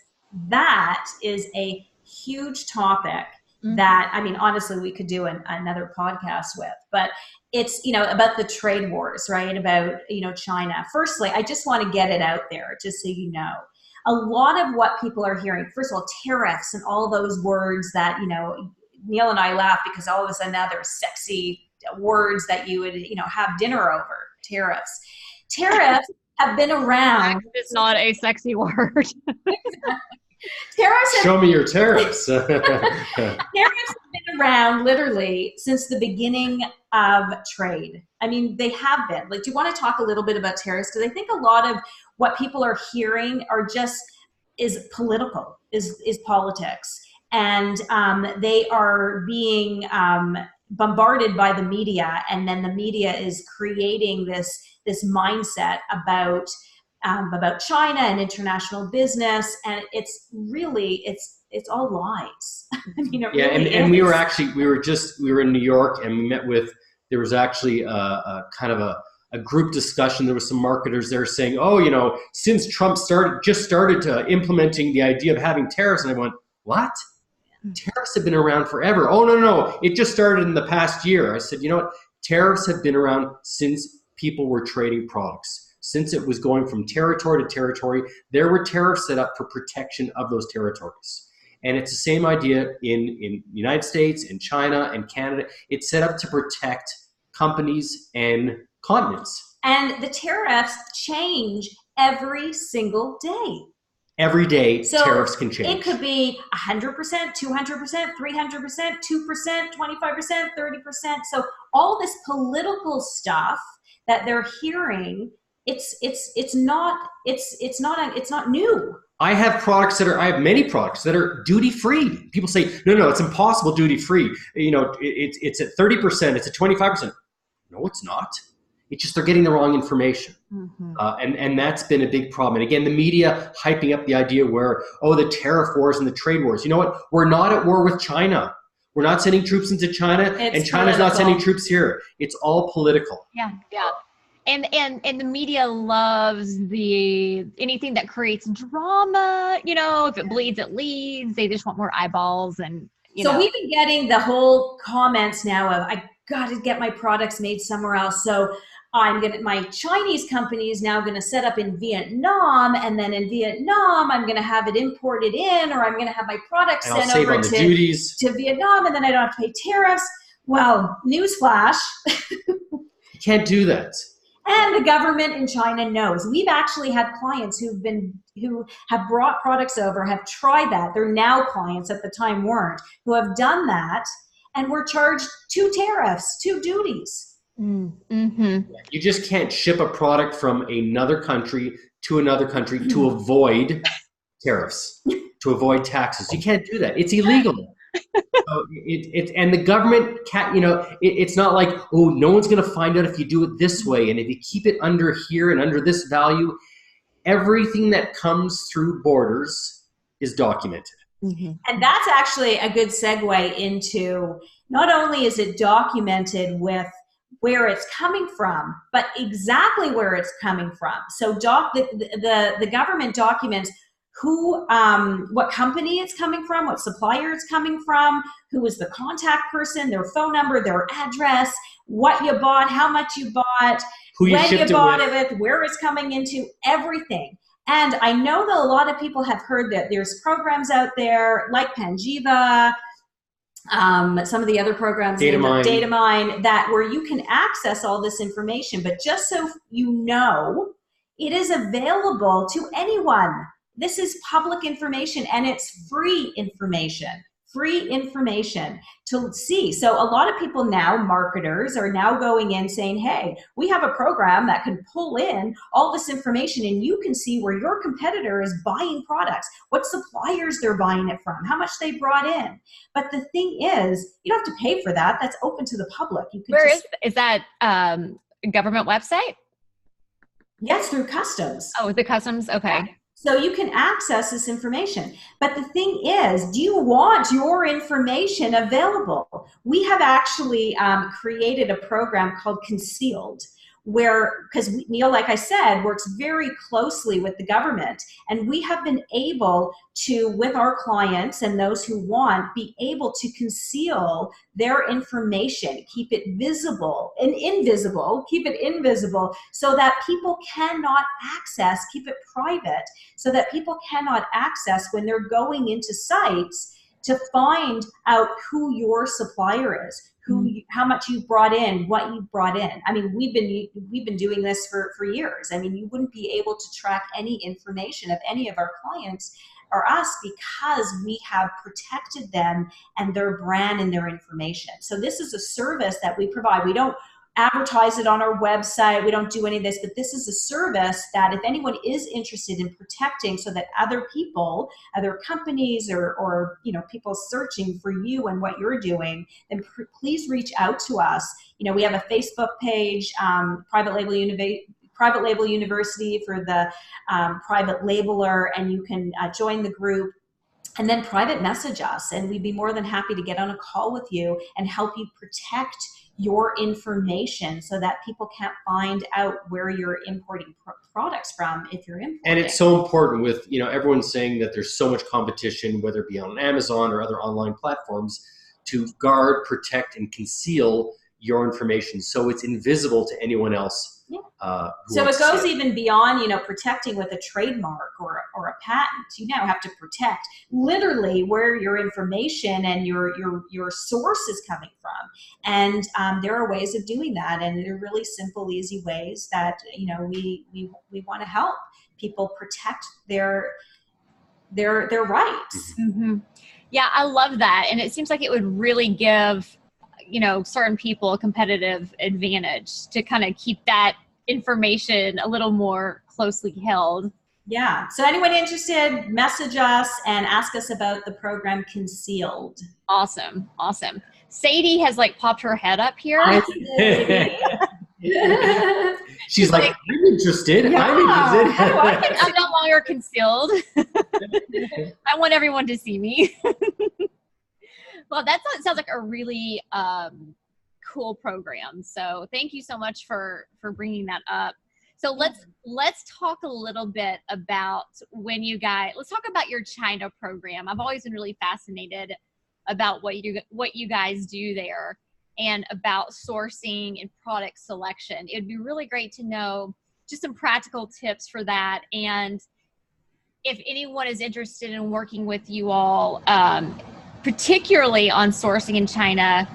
that is a huge topic that, honestly, we could do another podcast with. But it's, about the trade wars, right? About, China. Firstly, I just want to get it out there, just so you know. A lot of what people are hearing, first of all, tariffs and all those words that, Neil and I laugh, because all of a sudden now they're sexy words that you would, have dinner over. Tariffs have been around. It's not a sexy word. Show me your tariffs. Tariffs have been around literally since the beginning of trade. They have been. Like, do you want to talk a little bit about tariffs? Because I think a lot of what people are hearing is political, is politics. And they are being bombarded by the media, and then the media is creating this mindset about China and international business, and it's really it's all lies. And we were in New York, and we met with, there was actually a kind of a group discussion. There was some marketers there saying, oh, since Trump started to implementing the idea of having tariffs, and I went, what? Tariffs have been around forever. Oh, no, it just started in the past year. I said, what? Tariffs have been around since people were trading products. Since it was going from territory to territory, there were tariffs set up for protection of those territories. And it's the same idea in the United States, in China, and Canada. It's set up to protect companies and continents. And the tariffs change every single day. Every day, So tariffs can change. it could be 100%, 200%, 300%, 2%, 25%, 30%. So all this political stuff that they're hearing, it's not new. I have many products that are duty free. People say, no, it's impossible duty free. You know, it's at 30%, it's at 25%. No, it's not. It's just they're getting the wrong information. Mm-hmm. And that's been a big problem. And again, the media hyping up the idea where, the tariff wars and the trade wars. You know what? We're not at war with China. We're not sending troops into China, and China's not sending troops here. It's all political. Yeah. And the media loves anything that creates drama. You know, if it bleeds, it leads. They just want more eyeballs, and so we've been getting the whole comments now of, I got to get my products made somewhere else. So my Chinese company is now going to set up in Vietnam, and then in Vietnam, I'm going to have it imported in, or I'm going to have my products sent over to Vietnam, and then I don't have to pay tariffs. Well, newsflash. You can't do that. And the government in China knows. We've actually had clients who have brought products over, have tried that. They're now clients, at the time weren't, who have done that, and were charged 2 tariffs, 2 duties. Mm-hmm. You just can't ship a product from another country to another country to avoid tariffs, to avoid taxes. You can't do that. It's illegal. And the government can't, it's not like, no one's going to find out if you do it this way. And if you keep it under here and under this value, everything that comes through borders is documented. Mm-hmm. And that's actually a good segue into, not only is it documented with where it's coming from, but exactly where it's coming from. So the government documents what company it's coming from, what supplier it's coming from, who is the contact person, their phone number, their address, what you bought, how much you bought, when you bought it with, where it's coming into, everything. And I know that a lot of people have heard that there's programs out there like Panjiva, some of the other programs, Datamine, that where you can access all this information. But just so you know, it is available to anyone. This is public information, and it's free information to see. So a lot of people now, marketers, are now going in saying, hey, we have a program that can pull in all this information, and you can see where your competitor is buying products, what suppliers they're buying it from, how much they brought in. But the thing is, you don't have to pay for that. That's open to the public. You can is that a government website? Yes, through customs. Oh, the customs? Okay. Yeah. So you can access this information. But the thing is, do you want your information available? We have actually created a program called Concealed, because Neil, like I said, works very closely with the government. And we have been able to, with our clients and those who want, be able to conceal their information, keep it visible and invisible, keep it invisible so that people cannot access, keep it private, so that people cannot access when they're going into sites to find out who your supplier is, how much you brought in, what you brought in. I mean, we've been doing this for years. I mean, you wouldn't be able to track any information of any of our clients or us because we have protected them and their brand and their information. So this is a service that we provide. We don't advertise it on our website. We don't do any of this, but this is a service that if anyone is interested in protecting so that other people, other companies or people searching for you and what you're doing, then please reach out to us. We have a Facebook page, Private Label University for the private labeler, and you can join the group and then private message us, and we'd be more than happy to get on a call with you and help you protect your information so that people can't find out where you're importing products from if you're importing. And it's so important with, everyone's saying that there's so much competition, whether it be on Amazon or other online platforms, to guard, protect, and conceal your information so it's invisible to anyone else. Yeah. So it goes even beyond, protecting with a trademark or a patent. You now have to protect literally where your information and your source is coming from. And there are ways of doing that, and they're really simple, easy ways that we want to help people protect their their rights. Mm-hmm. Yeah, I love that. And it seems like it would really give, certain people a competitive advantage to kind of keep that information a little more closely held. Yeah. So anyone interested, message us and ask us about the program Concealed. Awesome. Awesome. Sadie has popped her head up here. She's like, I'm interested. Yeah. I'm interested. I'm no longer concealed. I want everyone to see me. Well, that sounds like a really cool program. So thank you so much for bringing that up. So let's talk a little bit about let's talk about your China program. I've always been really fascinated about what you guys do there and about sourcing and product selection. It'd be really great to know just some practical tips for that. And if anyone is interested in working with you all, particularly on sourcing in China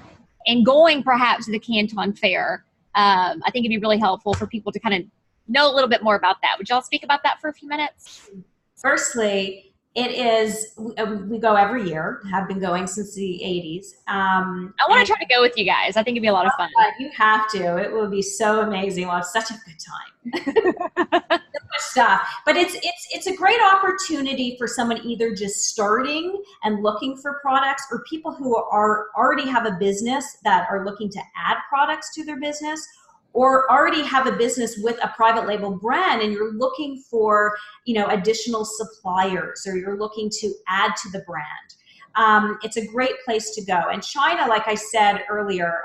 and going perhaps to the Canton Fair, I think it'd be really helpful for people to kind of know a little bit more about that. Would y'all speak about that for a few minutes? Firstly, it is, we go every year, have been going since the 80s. I want to try to go with you guys. I think it'd be a lot of fun. You have to. It will be so amazing. We'll have such a good time. So much stuff. But it's a great opportunity for someone either just starting and looking for products, or people who already have a business that are looking to add products to their business, or already have a business with a private label brand and you're looking for, additional suppliers, or you're looking to add to the brand. It's a great place to go. And China, like I said earlier,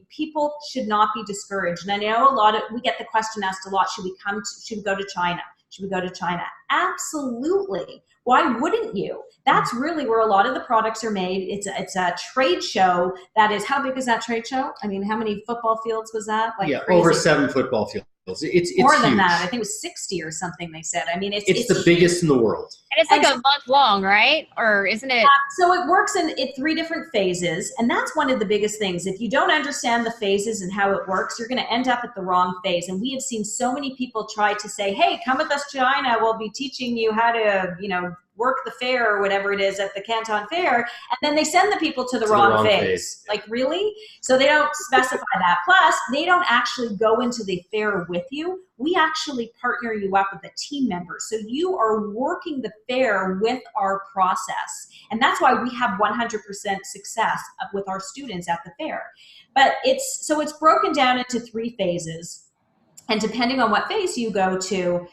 people should not be discouraged. And I know we get the question asked a lot, should we go to China? Should we go to China? Absolutely. Why wouldn't you? That's really where a lot of the products are made. It's a trade show that is, how big is that trade show? How many football fields was that? Crazy. Over 7 football fields. It's more than huge. that. I think it was 60 or something they said. It's the biggest in the world. And it's a month long, right? Or isn't it? So it works in 3 different phases. And that's one of the biggest things. If you don't understand the phases and how it works, you're going to end up at the wrong phase. And we have seen so many people try to say, hey, come with us to China. We'll be teaching you how to, work the fair or whatever it is at the Canton Fair. And then they send the people to the wrong phase. Really? So they don't specify that. Plus, they don't actually go into the fair with you. We actually partner you up with a team member. So you are working the fair with our process. And that's why we have 100% success with our students at the fair. But it's broken down into 3 phases. And depending on what phase you go to,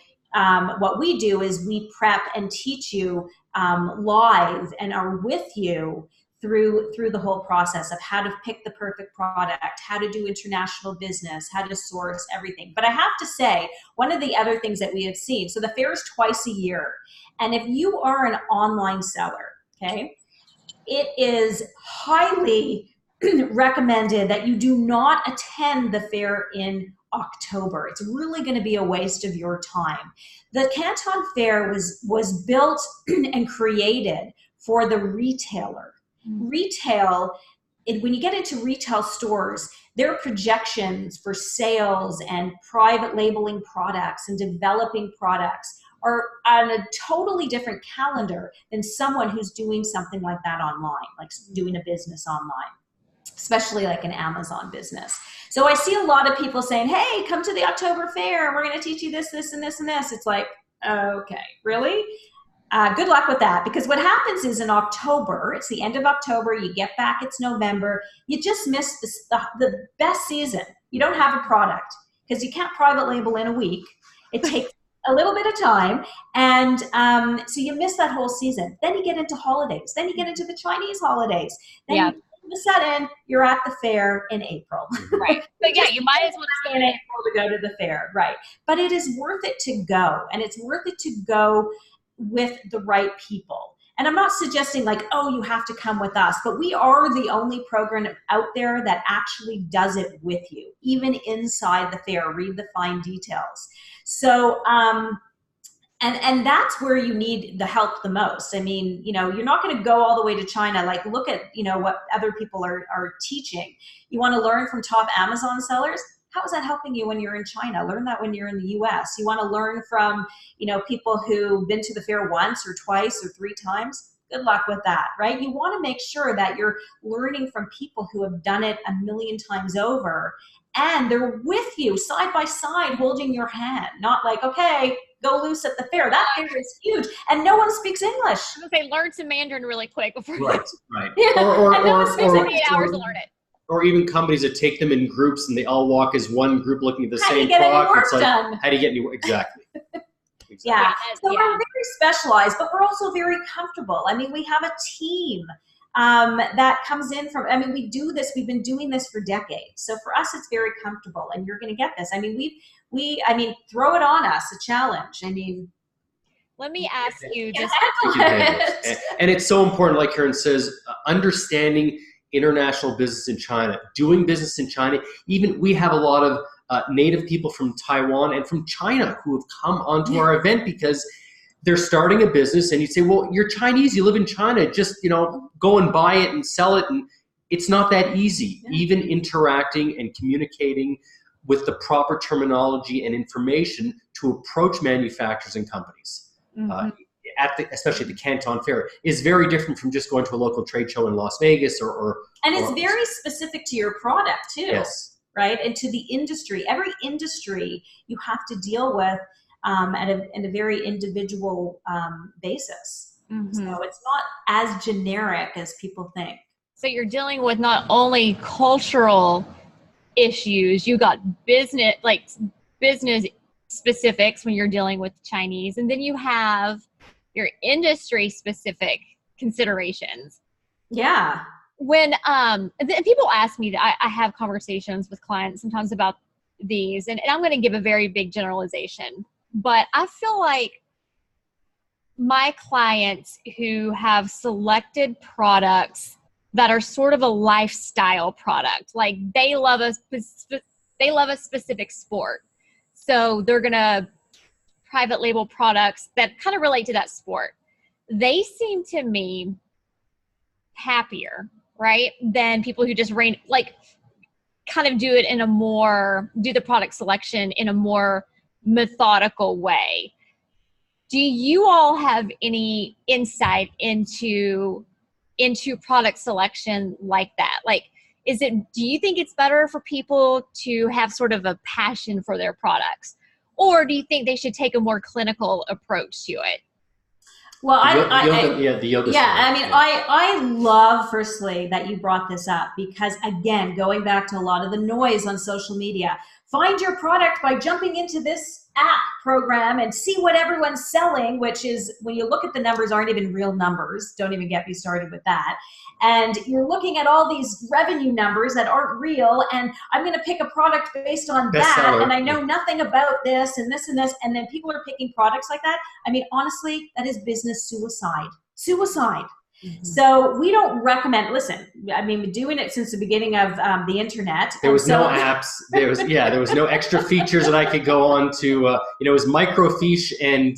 what we do is we prep and teach you live and are with you through the whole process of how to pick the perfect product, how to do international business, how to source everything. But I have to say, one of the other things that we have seen, so the fair is twice a year. And if you are an online seller, okay, it is highly recommended that you do not attend the fair in October. It's really going to be a waste of your time. The Canton Fair was built and created for the retailer. Retail, when you get into retail stores, their projections for sales and private labeling products and developing products are on a totally different calendar than someone who's doing something like that online, like doing a business online, especially like an Amazon business. So I see a lot of people saying, hey, come to the October Fair. We're going to teach you this, this, and this, and this. It's like, okay, really? Good luck with that. Because what happens is in October, it's the end of October, you get back, it's November, you just miss the best season. You don't have a product because you can't private label in a week. It takes a little bit of time. And so you miss that whole season. Then you get into holidays. Then you get into the Chinese holidays. Then all of a sudden, you're at the fair in April. Right. So yeah, you might as well just go in April to go to the fair. Right. But it is worth it to go. And it's worth it to go with the right people. And I'm not suggesting like, oh, you have to come with us, but we are the only program out there that actually does it with you, even inside the fair. Read the fine details. So, and that's where you need the help the most. I mean, you're not going to go all the way to China. Like, look at, what other people are teaching. You want to learn from top Amazon sellers? How is that helping you when you're in China? Learn that when you're in the US. You want to learn from, people who've been to the fair once or twice or 3 times. Good luck with that, right? You want to make sure that you're learning from people who have done it a million times over, and they're with you side by side holding your hand, not like, okay, go loose at the fair. That fair is huge, and no one speaks English. I was going to say, learn some Mandarin really quick before Right. Yeah. Or no one speaks English. 8 hours to learn it. Or even companies that take them in groups and they all walk as one group looking at the How do you same get any clock. work It's like, done? how do you get any work? Exactly. Yeah. So Yeah. we're very specialized, but we're also very comfortable. I mean, we have a team that comes in from, we do this, we've been doing this for decades. So for us, it's very comfortable, and you're going to get this. I mean, throw it on us, a challenge. Let me ask you just. And it's so important, like Karen says, understanding international business in China, doing business in China. Even we have a lot of native people from Taiwan and from China who have come onto our event because they're starting a business, and you say, well, you're Chinese, you live in China, just, go and buy it and sell it. And it's not that easy. Yeah. Even interacting and communicating with the proper terminology and information to approach manufacturers and companies, especially at the Canton Fair, is very different from just going to a local trade show in Las Vegas and it's very specific to your product too. Yes. Right? And to the industry. Every industry you have to deal with at a very individual basis. So it's not as generic as people think. So you're dealing with not only cultural issues, you got business specifics when you're dealing with Chinese, and then you have your industry specific considerations. Yeah. When and people ask me that I have conversations with clients sometimes about these, and I'm going to give a very big generalization, but I feel like my clients who have selected products that are sort of a lifestyle product, like they love a specific sport, so they're going to private label products that kind of relate to that sport. They seem to me happier, right, than people who just kind of do the product selection in a more methodical way. Do you all have any insight into product selection like that? Like, do you think it's better for people to have sort of a passion for their products, or do you think they should take a more clinical approach to it? Well, the yoga. I love, firstly, that you brought this up, because again, going back to a lot of the noise on social media, find your product by jumping into this app program and see what everyone's selling, which is, when you look at the numbers, aren't even real numbers. Don't even get me started with that. And you're looking at all these revenue numbers that aren't real, and I'm going to pick a product based on that, and I know nothing about this and this and this, and then people are picking products like that. I mean, honestly, that is business suicide. So we don't recommend, listen, I mean, doing it since the beginning of the internet. There was no apps. There was no extra features that I could go on to, it was microfiche and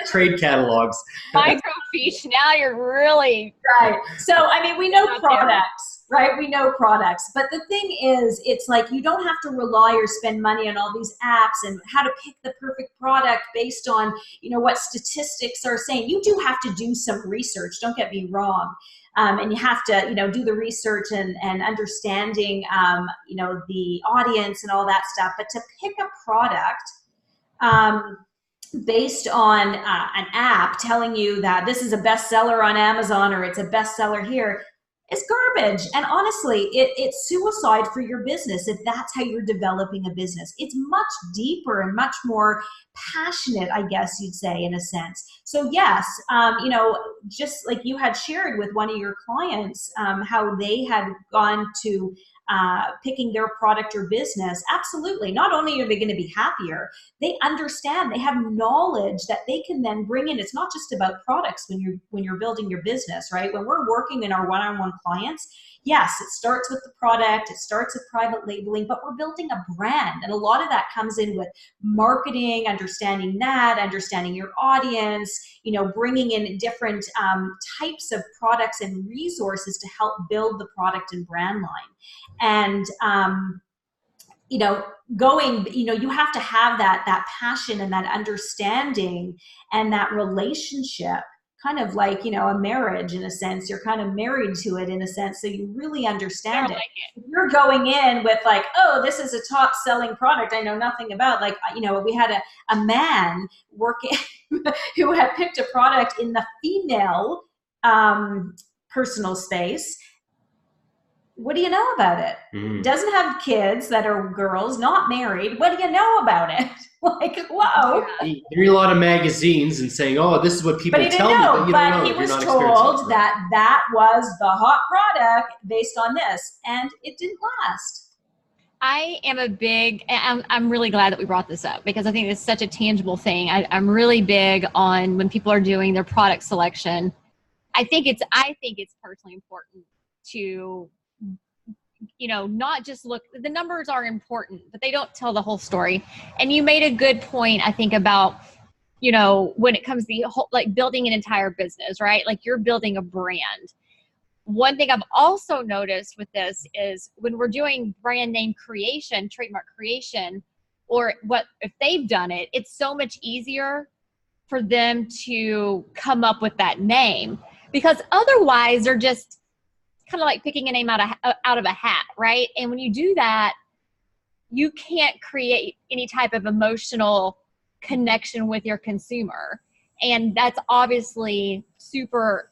trade catalogs. Microfiche, now you're really... Right. So, I mean, we know products, right? We know products. But the thing is, it's like you don't have to rely or spend money on all these apps and how to pick the perfect product based on, what statistics are saying. You do have to do some research, don't get me wrong. And you have to, do the research and understanding, the audience and all that stuff. But to pick a product based on an app telling you that this is a bestseller on Amazon or it's a bestseller here, is garbage. And honestly, it's suicide for your business if that's how you're developing a business. It's much deeper and much more passionate, I guess you'd say, in a sense. So yes, just like you had shared with one of your clients, how they had gone to picking their product or business, absolutely. Not only are they going to be happier, they understand, they have knowledge that they can then bring in. It's not just about products when you're building your business, right? When we're working in our one-on-one clients, yes, it starts with the product, it starts with private labeling, but we're building a brand. And a lot of that comes in with marketing, understanding your audience, bringing in different types of products and resources to help build the product and brand line. And you know, going, you know, you have to have that passion and that understanding and that relationship, kind of like, you know, a marriage in a sense. You're kind of married to it in a sense, so you really understand it. If you're going in with like, oh, this is a top selling product I know nothing about, like, you know, we had a man working who had picked a product in the female personal space. What do you know about it? Doesn't have kids that are girls, not married. What do you know about it? Like, whoa. You read a lot of magazines and saying, oh, this is what people tell me. But you don't know. He was told that that was the hot product based on this, and it didn't last. I am I'm really glad that we brought this up, because I think it's such a tangible thing. I'm really big on when people are doing their product selection. I think it's personally important to, you know, not just look, the numbers are important, but they don't tell the whole story. And you made a good point, I think, about, you know, when it comes to the whole, like building an entire business, right? Like you're building a brand. One thing I've also noticed with this is when we're doing brand name creation, trademark creation, or what if they've done it, it's so much easier for them to come up with that name, because otherwise they're just kind of like picking a name out of a hat, right? And when you do that, you can't create any type of emotional connection with your consumer. And that's obviously super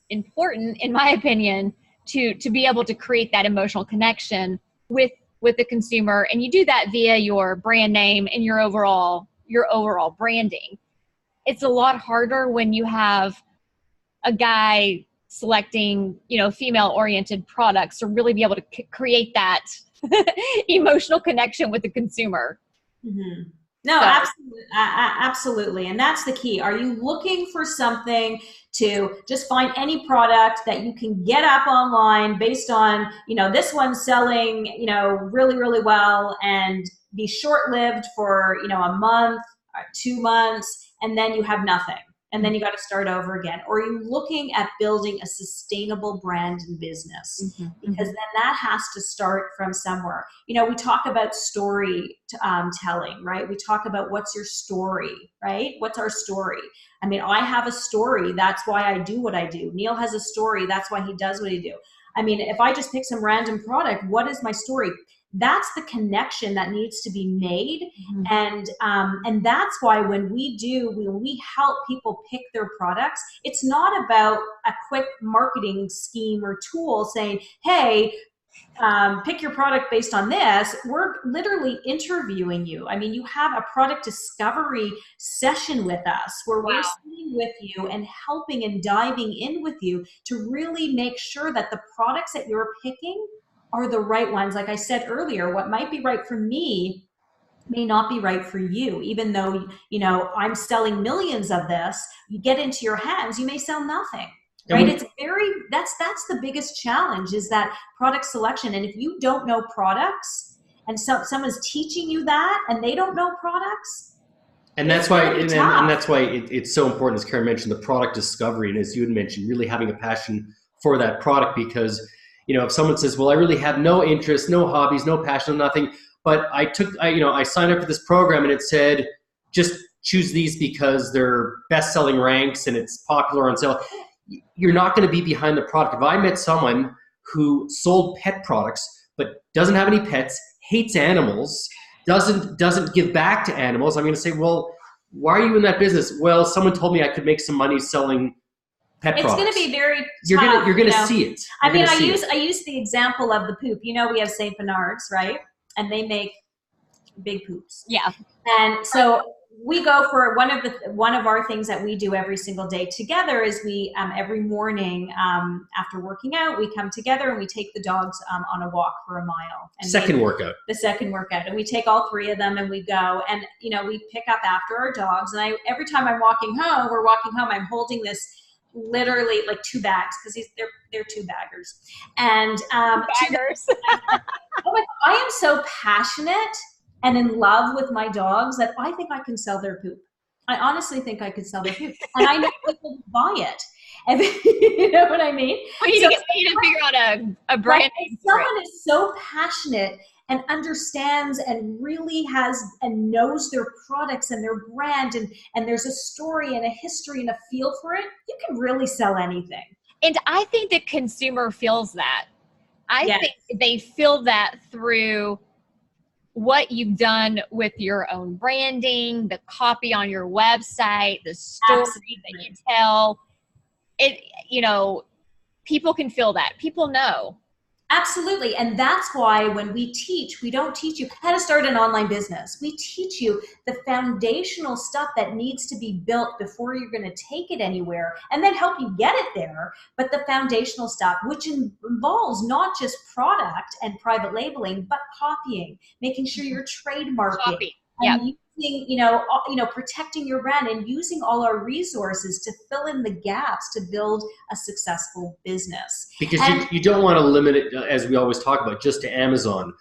important, in my opinion, to be able to create that emotional connection with the consumer. And you do that via your brand name and your overall branding. It's a lot harder when you have a guy selecting, you know, female-oriented products to really be able to create that emotional connection with the consumer. Mm-hmm. No, so. Absolutely. And that's the key. Are you looking for something to just find any product that you can get up online based on, you know, this one's selling, you know, really, really well, and be short-lived for, you know, a month, 2 months, and then you have nothing? And then you got to start over again? Or are you looking at building a sustainable brand and business? Mm-hmm. Because then that has to start from somewhere. You know, we talk about story telling, right? We talk about what's your story, right? What's our story? I mean, I have a story. That's why I do what I do. Neil has a story. That's why he does what he do. I mean, if I just pick some random product, what is my story? That's the connection that needs to be made. Mm-hmm. And that's why when we help people pick their products, it's not about a quick marketing scheme or tool saying, hey, pick your product based on this. We're literally interviewing you. I mean, you have a product discovery session with us where we're sitting with you and helping and diving in with you to really make sure that the products that you're picking are the right ones. Like I said earlier, what might be right for me may not be right for you. Even though, you know, I'm selling millions of this, you get into your hands, you may sell nothing. Right? It's that's the biggest challenge, is that product selection. And if you don't know products and someone's teaching you that and they don't know products, and that's why it's so important, as Karen mentioned, the product discovery. And as you had mentioned, really having a passion for that product, because, you know, if someone says, well, I really have no interest, no hobbies, no passion, nothing, but I signed up for this program and it said, just choose these because they're best-selling ranks and it's popular on sale. You're not going to be behind the product. If I met someone who sold pet products but doesn't have any pets, hates animals, doesn't give back to animals, I'm going to say, well, why are you in that business? Well, someone told me I could make some money selling pet products. It's going to be very tough. You're going to see it. I mean, I use the example of the poop. You know, we have St. Bernards, right? And they make big poops. Yeah. And so we go for one of our things that we do every single day together is we every morning after working out, we come together and we take the dogs on a walk for a mile. And the second workout, and we take all 3 of them and we go, and you know, we pick up after our dogs. And every time we're walking home, I'm holding this literally like 2 bags, because they're 2 baggers, and baggers. I am so passionate and in love with my dogs that I think I can sell their poop. I honestly think I could sell their poop, and I know people buy it. You know what I mean? We need to figure out a brand name. Someone is so passionate and understands and really has and knows their products and their brand, and there's a story and a history and a feel for it, you can really sell anything. And I think the consumer feels that. I Yes. think they feel that through what you've done with your own branding, the copy on your website, the story that you tell. It, you know, people can feel that. People know. Absolutely. And that's why when we teach, we don't teach you how to start an online business. We teach you the foundational stuff that needs to be built before you're going to take it anywhere, and then help you get it there. But the foundational stuff, which involves not just product and private labeling, but copying, making sure you're trademarking. Copy. And using, protecting your brand and using all our resources to fill in the gaps to build a successful business. Because you don't want to limit it, as we always talk about, just to Amazon.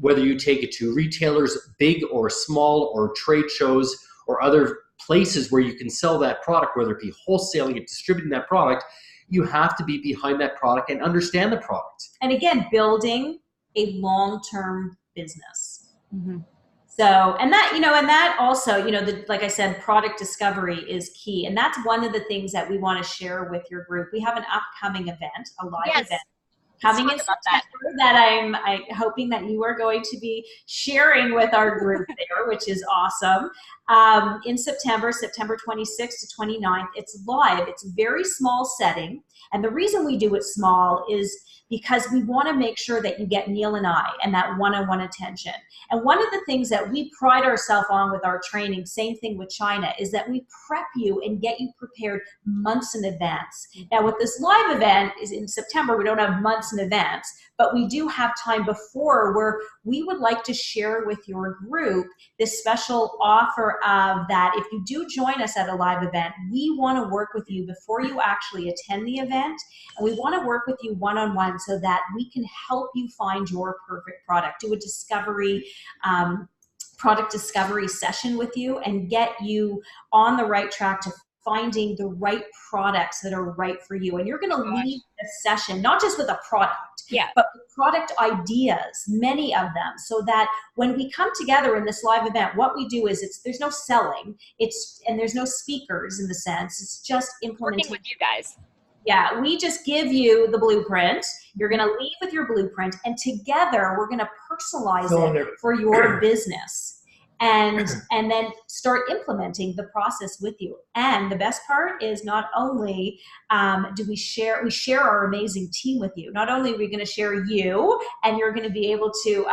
Whether you take it to retailers, big or small, or trade shows, or other places where you can sell that product, whether it be wholesaling and distributing that product, you have to be behind that product and understand the product. And again, building a long-term business. Mm-hmm. So, and that also, like I said, product discovery is key. And that's one of the things that we want to share with your group. We have an upcoming event, a live event coming in September that I'm hoping that you are going to be sharing with our group there, which is awesome. In September 26th to 29th, it's live. It's a very small setting. And the reason we do it small is because we want to make sure that you get Neil and I and that one-on-one attention. And one of the things that we pride ourselves on with our training, same thing with China, is that we prep you and get you prepared months in advance. Now with this live event is in September, we don't have months in advance, but we do have time before where we would like to share with your group this special offer of that if you do join us at a live event, we want to work with you before you actually attend the event. And we want to work with you one-on-one so that we can help you find your perfect product, do a discovery, product discovery session with you and get you on the right track to finding the right products that are right for you. And you're going to leave the session, not just with a product, but with product ideas, many of them, so that when we come together in this live event, what we do is there's no selling, and there's no speakers in the sense, it's just implementing. Working with you guys. Yeah, we just give you the blueprint. You're going to leave with your blueprint, and together we're going to personalize it for your business. And then start implementing the process with you. And the best part is not only do we share our amazing team with you. Not only are we going to share you, and you're going to be able to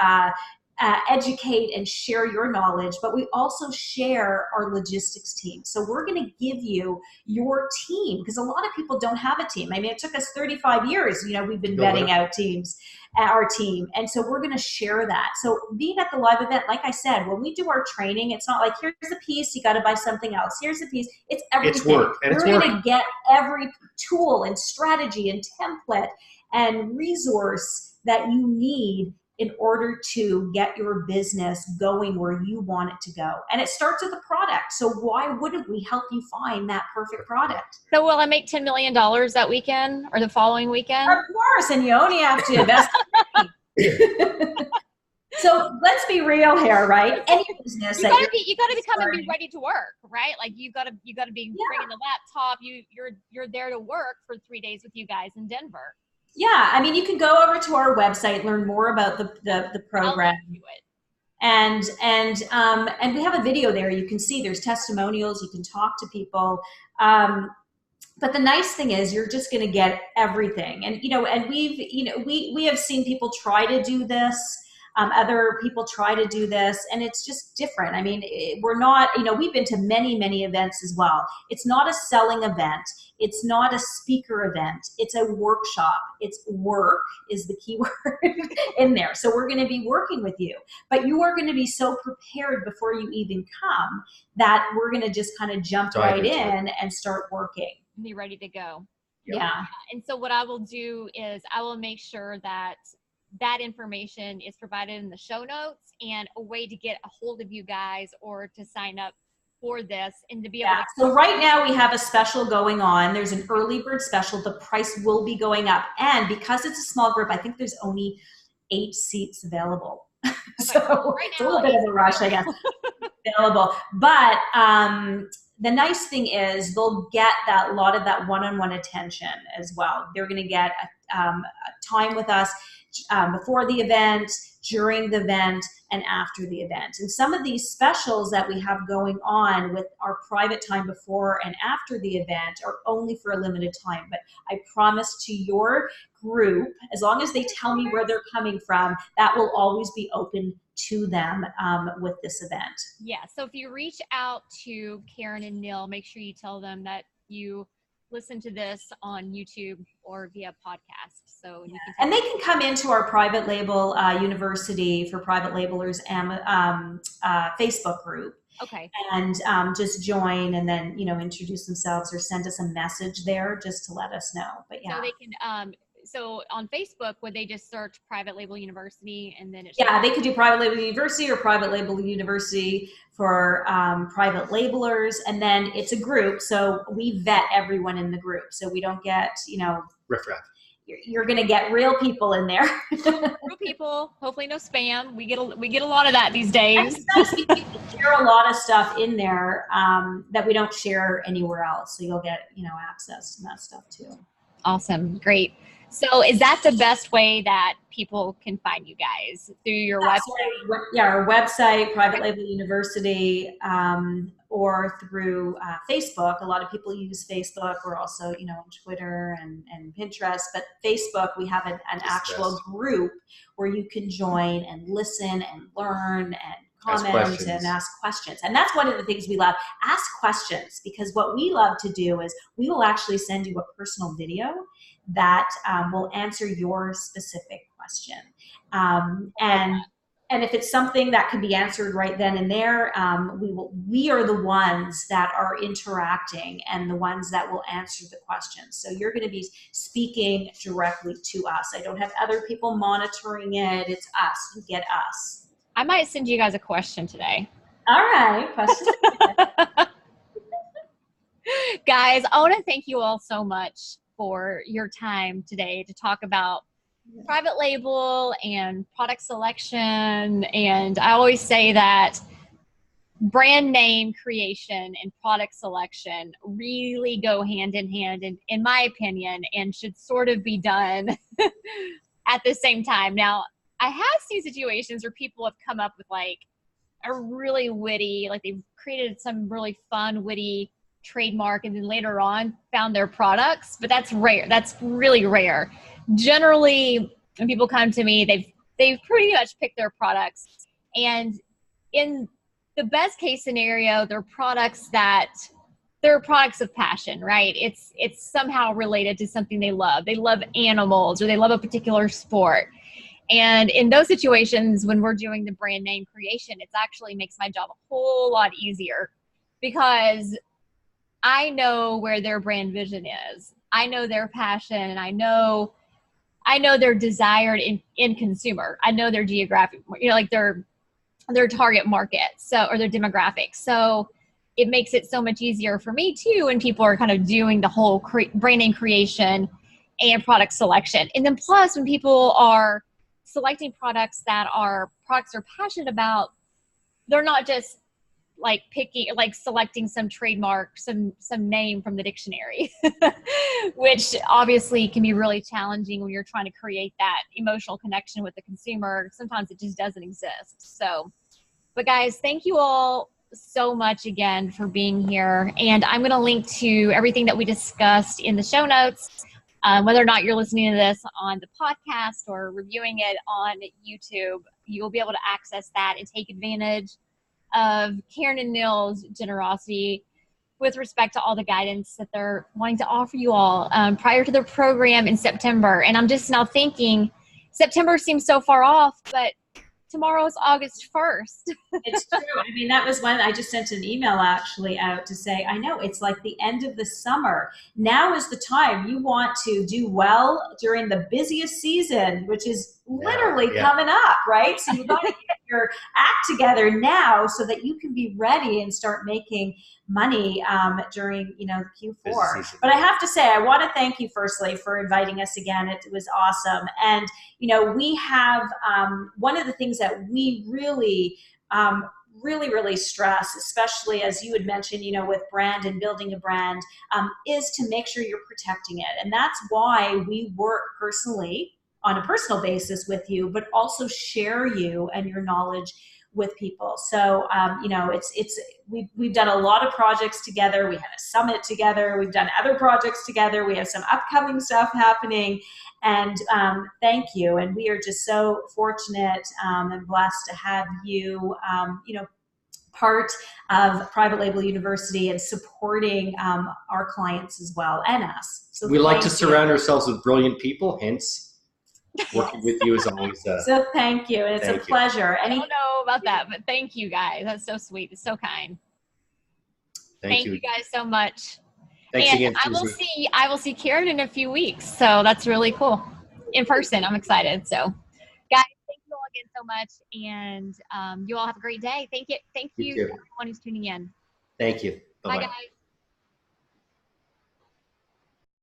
educate and share your knowledge, but we also share our logistics team. So we're going to give you your team, because a lot of people don't have a team. I mean, it took us 35 years. We've been vetting out our team. And so we're going to share that. So being at the live event, like I said, when we do our training, it's not like, here's the piece, you got to buy something else. Here's the piece. It's everything. It's work. And we're going to get every tool and strategy and template and resource that you need in order to get your business going where you want it to go. And it starts with the product. So why wouldn't we help you find that perfect product? So will I make $10 million that weekend or the following weekend? Of course, and you only have to invest. So let's be real here, right? Any business you gotta be come and be ready to work, right? Like you gotta be bringing the laptop. You're there to work for 3 days with you guys in Denver. Yeah, I mean, you can go over to our website, learn more about the program, and we have a video there. You can see there's testimonials. You can talk to people. But the nice thing is, you're just going to get everything. And and we have seen people try to do this. Other people try to do this, and it's just different. I mean, we're not, we've been to many, many events as well. It's not a selling event. It's not a speaker event. It's a workshop. It's work is the key word in there. So we're going to be working with you, but you are going to be so prepared before you even come that we're going to just kind of jump right in and start working. Be ready to go. Yeah. And so what I will do is I will make sure that information is provided in the show notes and a way to get a hold of you guys or to sign up for this and to be able Yeah. So right now we have a special going on. There's an early bird special. The price will be going up. And because it's a small group, I think there's only 8 seats available. So right it's a little bit of a rush, I guess, available. But the nice thing is they'll get a lot of that one-on-one attention as well. They're going to get a time with us before the event, during the event, and after the event. And some of these specials that we have going on with our private time before and after the event are only for a limited time. But I promise to your group, as long as they tell me where they're coming from, that will always be open to them with this event. Yeah. So if you reach out to Karen and Neil, make sure you tell them that you listen to this on YouTube or via podcast. So you can and they can come into our private label university for private labelers Facebook group. Okay. And just join and then, introduce themselves or send us a message there just to let us know. But yeah. So they can, so on Facebook, would they just search Private Label University and then they could do Private Label University or Private Label University for private labelers. And then it's a group. So we vet everyone in the group. So we don't get, riffraff. You're going to get real people in there. Real people, hopefully no spam. We get a lot of that these days. We share a lot of stuff in there that we don't share anywhere else. So you'll get, access to that stuff too. Awesome. Great. So is that the best way that people can find you guys? Through your website? Yeah, our website, Private Label University, or through Facebook. A lot of people use Facebook. We're also, on Twitter and Pinterest. But Facebook, we have an actual group where you can join and listen and learn and comment and ask questions. And that's one of the things we love. Ask questions, because what we love to do is we will actually send you a personal video that will answer your specific question. And if it's something that can be answered right then and there, we are the ones that are interacting and the ones that will answer the questions. So you're going to be speaking directly to us. I don't have other people monitoring it. It's us. You get us. I might send you guys a question today. All right. Question. Guys, I want to thank you all so much for your time today to talk about private label and product selection. And I always say that brand name creation and product selection really go hand in hand, in my opinion, and should sort of be done at the same time. Now, I have seen situations where people have come up with like a really witty, like they've created some really fun, witty trademark and then later on found their products, but that's rare. That's really rare. Generally, when people come to me, they've pretty much picked their products, and in the best case scenario, they're products of passion, right? It's somehow related to something they love. They love animals or they love a particular sport. And in those situations, when we're doing the brand name creation, it actually makes my job a whole lot easier, because I know where their brand vision is. I know their passion, and I know their desired in consumer. I know their geographic, like their target market, or their demographic. So it makes it so much easier for me too when people are kind of doing the whole brand name creation and product selection. And then plus, when people are selecting products they're passionate about, they're not just like selecting some trademark, some name from the dictionary, which obviously can be really challenging when you're trying to create that emotional connection with the consumer. Sometimes it just doesn't exist. So, but guys, thank you all so much again for being here. And I'm going to link to everything that we discussed in the show notes. Whether or not you're listening to this on the podcast or reviewing it on YouTube, you'll be able to access that and take advantage of Karen and Neil's generosity with respect to all the guidance that they're wanting to offer you all prior to their program in September. And I'm just now thinking, September seems so far off, but tomorrow's August 1st. It's true. I mean, that was when I just sent an email actually out to say, I know it's like the end of the summer. Now is the time you want to do well during the busiest season, which is literally coming up, right? So you got to get your act together now so that you can be ready and start making money during, you know, Q4. But I have to say, I want to thank you firstly for inviting us again. It was awesome. And, you know, we have one of the things that we really really stress, especially as you had mentioned, you know, with brand and building a brand, is to make sure you're protecting it. And that's why we work personally on a personal basis with you, but also share you and your knowledge with people. So, you know, we've done a lot of projects together. We had a summit together. We've done other projects together. We have some upcoming stuff happening. And thank you. And we are just so fortunate and blessed to have you, you know, part of Private Label University and supporting our clients as well and us. So we like to surround ourselves with brilliant people, hence working with you is always so thank you, and it's a pleasure. I don't know about that, but thank you guys. That's so sweet. It's so kind. Thank you guys so much. Thanks again, Suzi. I will see Karen in a few weeks, so that's really cool. In person, I'm excited. So, guys, thank you all again so much, and you all have a great day. Thank you. Thank you, everyone who's tuning in. Thank you. Bye, guys.